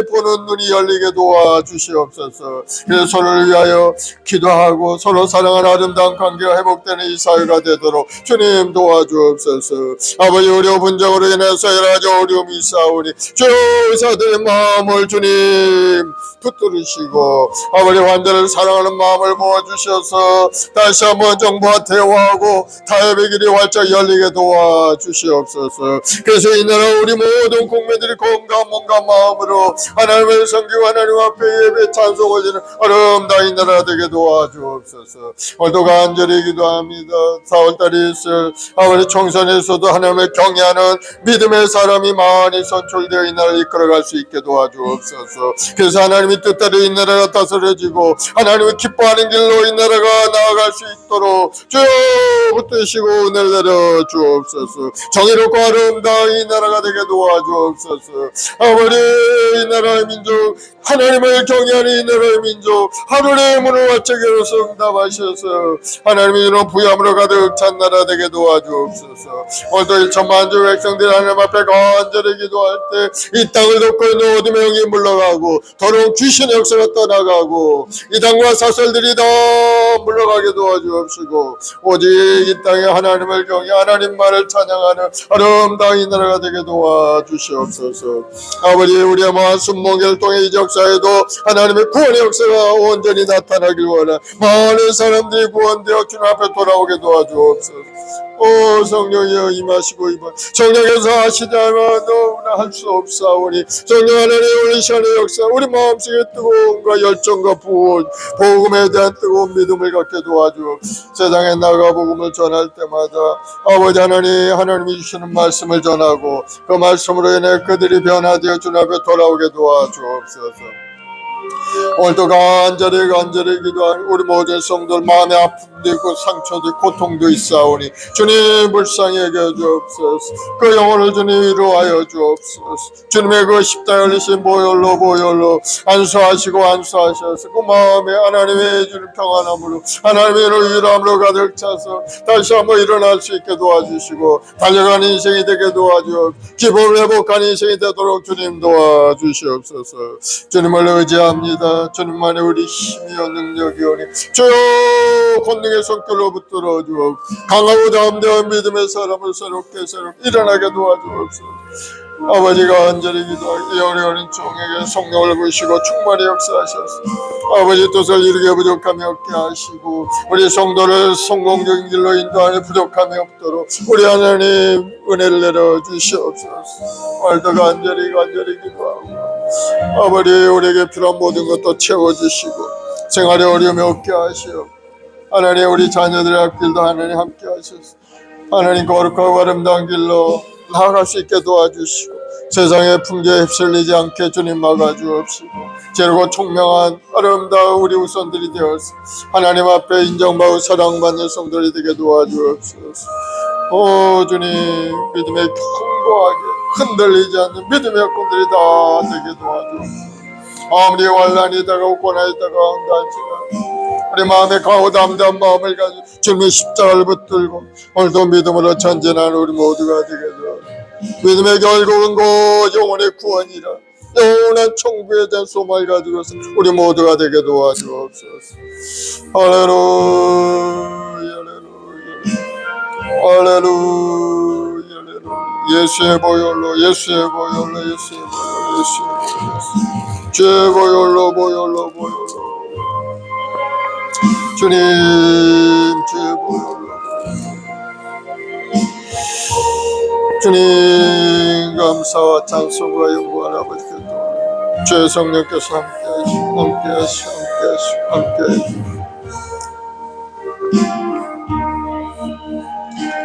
Speaker 1: 보는 눈이 열리게 도와주시옵소서. 그래서 서로를 위하여 기도하고 서로 사랑하는 아름다운 관계가 회복되는 이 사회가 되도록 주님 도와주옵소서. 아버지 의료 분쟁으로 인해서 여러 가지 어려움이 있사오니 주 의사들의 마음을 주님 붙들으시고 아버지 환자를 사랑하는 마음을 모아주셔서 다시 한번 정부와 대화하고 타협의 길이 활짝 열리게 도와주시옵소서. 그래서 이 나라 우리 모든 국민들이 건강 몸과 마음으로 하나님을 섬기고 하나님 앞에 예배 찬송을 드리는 아름다운 이 나라 되게 도와주옵소서. 오늘도 간절히 기도합니다. 4월달이 있을 아버지 총선에서도 하나님을 경외하는 믿음의 사람이 많이 선출되어 이 나라를 이끌어갈 수 있게 도와주옵소서. 그래서 하나님 하나님의 뜻대로 이 나라가 다스려지고 하나님이 기뻐하는 길로 이 나라가 나아갈 수 있도록 주여 붙드시고 은혜를 내려 주옵소서. 정의롭고 아름다운 이 나라가 되게 도와주옵소서. 아버지, 이 나라의 민족, 하나님을 경외하는 이 나라의 민족, 하늘의 문을 활짝여서 응답하셔서 하나님이 이런 부여함으로 가득 찬 나라 되게 도와주옵소서. 오늘도 1천만 주 백성들이 하나님 앞에 간절히 기도할 때 이 땅을 덮고 있는 어둠의 영이 물러가고 더러운 귀신의 역사가 떠나가고 이 땅과 사설들이 다 물러가게 도와주옵시고 오직 이 땅에 하나님을 경외 하나님 말을 찬양하는 아름다운 이 나라가 되게 도와주시옵소서. 아버지, 우리의 모한 순몽결동의 이 역사에도 하나님의 구원의 역사가 온전히 나타나길 원하 많은 사람들이 구원되어 주님 앞에 돌아오게 도와주옵소서. 오 성령이여 임하시고 이번 성령께서 하시지 않아도 할 수 없사오니 성령 하나님 우리 시간의 역사 우리 마음속에 뜨거움과 열정과 복음에 대한 뜨거운 믿음을 갖게 도와주옵소서. 세상에 나가 복음을 전할 때마다 아버지 하나님이 주시는 말씀을 전하고 그 말씀으로 인해 그들이 변화되어 주님 앞에 돌아오게 도와주옵소서. 오늘도 간절히 기도하는 우리 모든 성도들 마음의 아픔도 있고 상처도 있고 고통도 있사오니 주님 불쌍히 여겨 주옵소서. 그 영혼을 주님 위로하여 주옵소서. 주님의 그 십자가 흘리신 보혈로 안수하셔서 그 마음에 하나님의 주님 평안함으로 하나님의 위로함으로 가득 차서 다시 한번 일어날 수 있게 도와주시고 달려가는 인생이 되게 도와주옵소서. 기쁨을 회복하는 인생이 되도록 주님 도와주시옵소서. 주님을 의지합니다. 주님만의 우리 힘이여 능력이오니 주여 권능의 손길로 붙들어 주옵소서. 강하고 담대한 믿음의 사람을 새롭게 일어나게 도와주옵소서. 아버지가 간절히 기도하기 어려운 종에게 성령을 부으시고 충만히 역사하셔서 아버지 뜻을 이루게 부족함이 없게 하시고 우리 성도를 성공적인 길로 인도하는 부족함이 없도록 우리 하나님 은혜를 내려 주시옵소서. 오늘도 간절히 기도하고 아버지 우리에게 필요한 모든 것도 채워주시고 생활에 어려움이 없게 하시오. 하나님 우리 자녀들의 앞길도 하나님 함께 하셔서 하나님 거룩하고 아름다운 길로 나아갈 수 있게 도와주시고 세상의 풍조에 휩쓸리지 않게 주님 막아주옵시고 제로고 총명한 아름다운 우리 후손들이 되어서 하나님 앞에 인정받고 사랑받는 성도들이 되게 도와주옵소서. 오 주님 믿음에 견고하게 흔들리지 않는 믿음의 꿈들이 다 되게 도와주옵소서. 아무리 환난이 다가오고 고난이 다가온다 할지라도 우리 마음에 강하고 담대한 마음을 가지고 주님의 십자가를 붙들고 오늘도 믿음으로 전진하는 우리 모두가 되게 도와주옵소서. 믿음의 결국은 그 영혼의 구원이라 영원한 천국에 대한 소망을 가지고서 우리 모두가 되게 도와주옵소서. 할렐루야 예수의 보혈로 주의 보혈로 주님 주의 보혈로 주님 감사와 찬송과 영광을 아버지께 드립니다. 주의 성령께서 함께하시고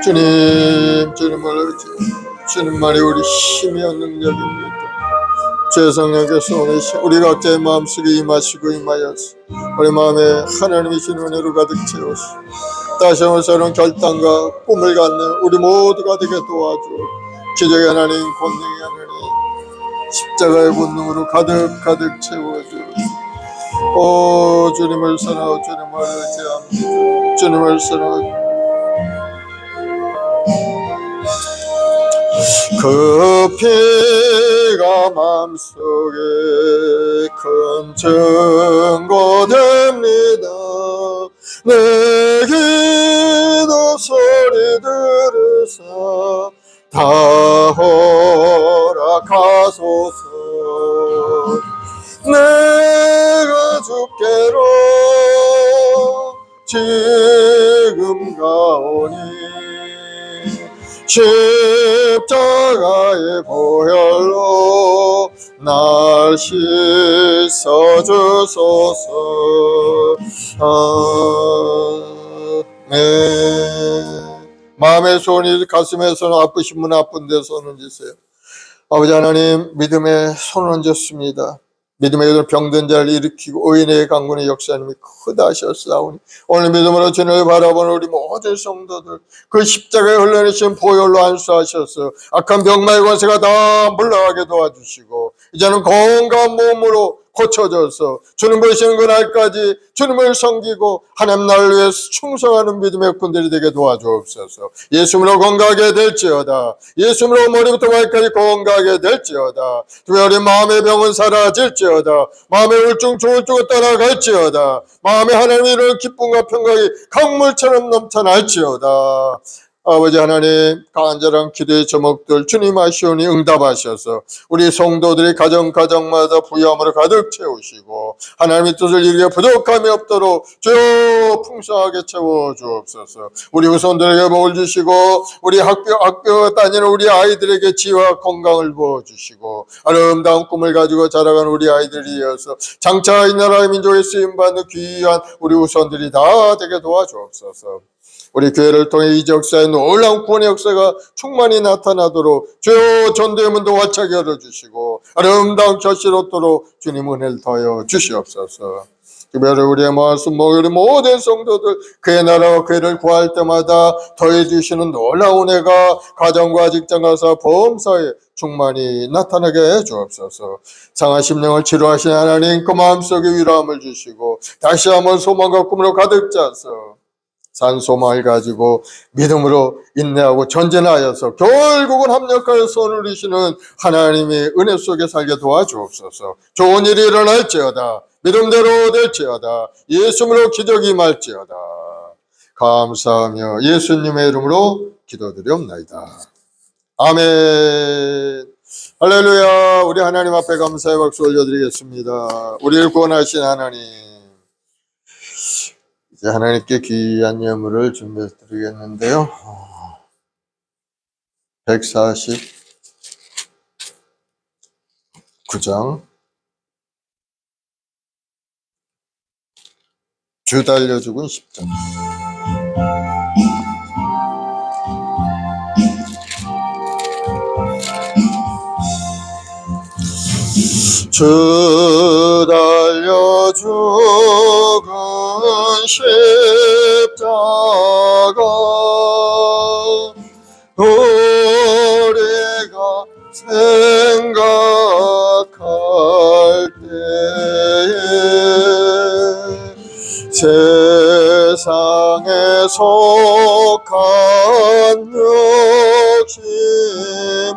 Speaker 1: 주님을 의지합니다. 주님만이 우리 힘이여 능력입니다. 주의 성령께서 오늘 우리 각자의 마음속에 임하여서 우리 마음에 하나님의 신 은혜로 가득 채우시고 다시 한번 새로운 결단과 꿈을 갖는 우리 모두가 되게 도와주어 기적의 하나님 권능의 하나님 십자가의 본능으로 가득 채워주어 오 주님을 사랑하고 주님을 의지합니다. 주님을 사랑하고 그 피가 마음속에 큰 증거됩니다. 내 기도 소리 들으사 다 허락하소서. 내가 주께로 지금 가오니 십자가의 보혈로 날 씻어주소서. 아멘. 마음의 손이 가슴에 손 아프신 분 아픈 데 손 얹으세요. 아버지 하나님 믿음에 손을 얹었습니다. 믿음의 이들 병든 자를 일으키고 의인의 강군의 역사님이 크다 하셨사오니 오늘 믿음으로 주님을 바라보는 우리 모든 성도들 그 십자가에 흘러내신 보혈로 안수하셔서 악한 병마의 권세가 다 물러가게 도와주시고 이제는 건강한 몸으로 고쳐져서 주님 보시는 그날까지 주님을 섬기고 하나님 나라를 위해서 충성하는 믿음의 군들이 되게 도와주옵소서. 예수님으로 건강하게 될지어다. 예수님으로 머리부터 발까지 건강하게 될지어다. 특별히 마음의 병은 사라질지어다. 마음의 우울증 조울증을 떠나갈지어다. 마음의 하나님의 이런 기쁨과 평강이 강물처럼 넘쳐날지어다. 아버지 하나님, 간절한 기도의 제목들 주님 아시오니 응답하셔서 우리 성도들이 가정마다 부유함으로 가득 채우시고 하나님의 뜻을 이루게 부족함이 없도록 주여 풍성하게 채워주옵소서. 우리 후손들에게 복을 주시고 우리 학교 다니는 우리 아이들에게 지혜와 건강을 부어주시고 아름다운 꿈을 가지고 자라가는 우리 아이들이어서 장차 이 나라의 민족에 쓰임받는 귀한 우리 후손들이 다 되게 도와주옵소서. 우리 교회를 통해 이 역사에 놀라운 구원의 역사가 충만히 나타나도록 주여 전도의 문도 활차게 열어주시고 아름다운 결실을 얻도록 주님 은혜를 더하여 주시옵소서. 특별히 우리의 말씀 우리 모든 성도들 그의 나라와 그를 구할 때마다 더해 주시는 놀라운 은혜가 가정과 직장가사 범사에 충만히 나타나게 해 주옵소서. 상한 심령을 치료하신 하나님 그 마음속에 위로함을 주시고 다시 한번 소망과 꿈으로 가득 차서 산소망을 가지고 믿음으로 인내하고 전진하여서 결국은 합력하여 손을 이시는 하나님의 은혜 속에 살게 도와주옵소서. 좋은 일이 일어날지어다. 믿음대로 될지어다. 예수님으로 기적이 임할지어다. 감사하며 예수님의 이름으로 기도드리옵나이다. 아멘. 할렐루야. 우리 하나님 앞에 감사의 박수 올려드리겠습니다. 우리를 구원하신 하나님, 이제 하나님께 귀한 예물을 준비해 드리겠는데요. 149장 주 달려 죽은 십자가. 주 달려 죽은 십자가 우리가 생각할 때에 세상에 속한 욕심은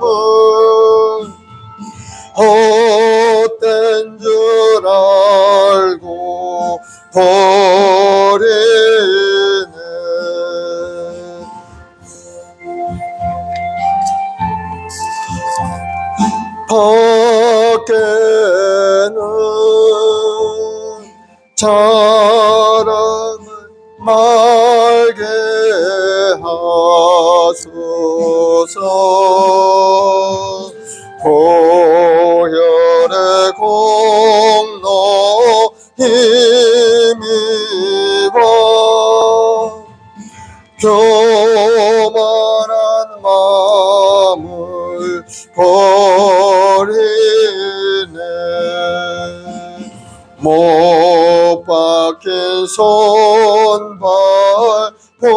Speaker 1: 헛된 줄 알고 버리네. 밖에는 자랑을 말게 하소서. 보혈의 공로 힘입어 교만한 마음을 버리네. 못 박힌 손발 보리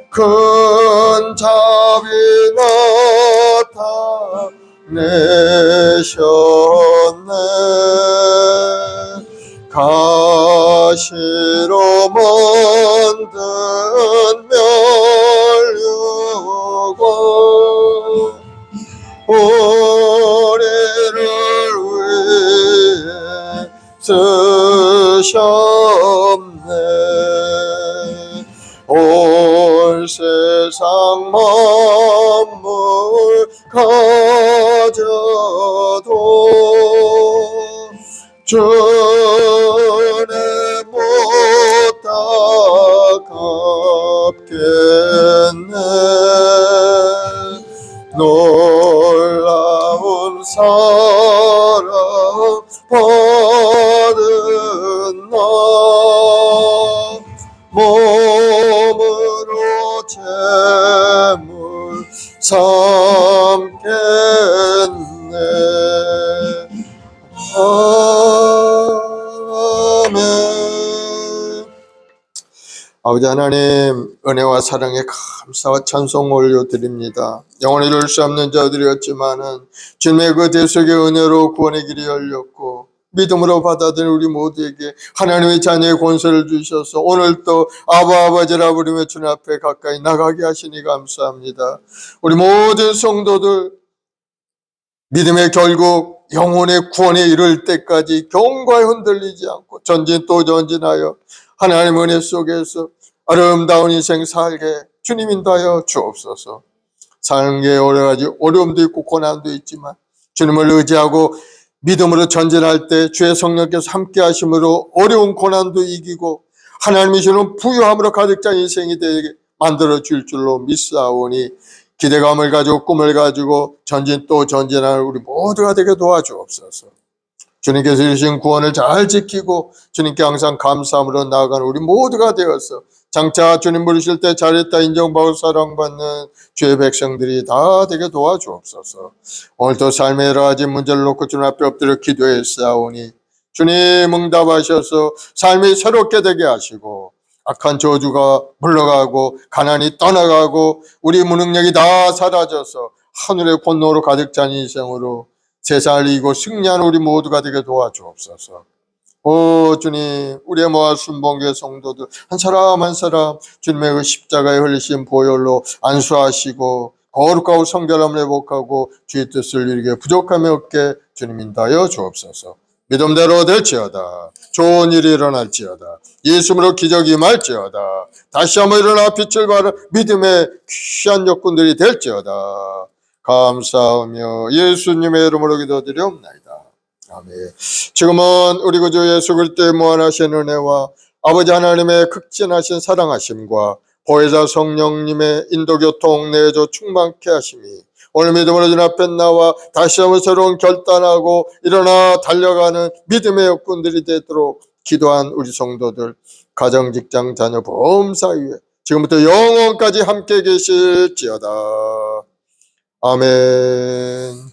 Speaker 1: 큰 자비 나타내셨네. 가시로 만든 면류관 우리를 위해 쓰셨네. 온 세상 만물 가져도 주의 못 갚겠네. 놀라운 사랑 받은 나 몸으로 재물 삼겠네. 아버지 하나님, 은혜와 사랑에 감사와 찬송 올려드립니다. 영원히 이룰 수 없는 자들이었지만은 주님의 그 대속의 은혜로 구원의 길이 열렸고 믿음으로 받아들인 우리 모두에게 하나님의 자녀의 권세를 주셔서 오늘도 아버지라 부르며 주님 앞에 가까이 나가게 하시니 감사합니다. 우리 모든 성도들 믿음의 결국 영혼의 구원에 이를 때까지 경과에 흔들리지 않고 전진 또 전진하여 하나님의 은혜 속에서 아름다운 인생 살게 주님 인도하여 주옵소서. 사는 게 여러 가지 어려움도 있고 고난도 있지만 주님을 의지하고 믿음으로 전진할 때 주의 성령께서 함께 하심으로 어려운 고난도 이기고 하나님이 주는 부유함으로 가득 찬 인생이 되게 만들어 줄 줄로 믿사오니 기대감을 가지고 꿈을 가지고 전진 또 전진하는 우리 모두가 되게 도와주옵소서. 주님께서 주신 구원을 잘 지키고 주님께 항상 감사함으로 나아가는 우리 모두가 되어서 장차 주님 부르실 때 잘했다 인정받고 사랑받는 주의 백성들이 다 되게 도와주옵소서. 오늘도 삶의 여러 가지 문제를 놓고 주님 앞에 엎드려 기도했사오니 주님 응답하셔서 삶이 새롭게 되게 하시고 악한 저주가 물러가고 가난이 떠나가고 우리 무능력이 다 사라져서 하늘의 권노로 가득 찬 인생으로 세상을 이기고 승리하는 우리 모두가 되게 도와주옵소서. 오 주님, 우리의 모아 순봉교회 성도들 한 사람 한 사람 주님의 그 십자가에 흘리신 보혈로 안수하시고 거룩하고 성결함을 회복하고 주의 뜻을 이루게 부족함이 없게 주님 인도하여 주옵소서. 믿음대로 될지어다. 좋은 일이 일어날지어다. 예수님으로 기적이 임할지어다. 다시 한번 일어나 빛을 발한 믿음의 귀한 여군들이 될지어다. 감사하며 예수님의 이름으로 기도드리옵나이다. 아멘. 지금은 우리 구주 예수 그리스도의 무한하신 은혜와 아버지 하나님의 극진하신 사랑하심과 보혜사 성령님의 인도교통 내줘 충만케 하심이 오늘 믿음으로 주님 앞에 나와 다시 한번 새로운 결단하고 일어나 달려가는 믿음의 여군들이 되도록 기도한 우리 성도들 가정, 직장, 자녀, 보험 사이에 지금부터 영원까지 함께 계실지어다. 아멘.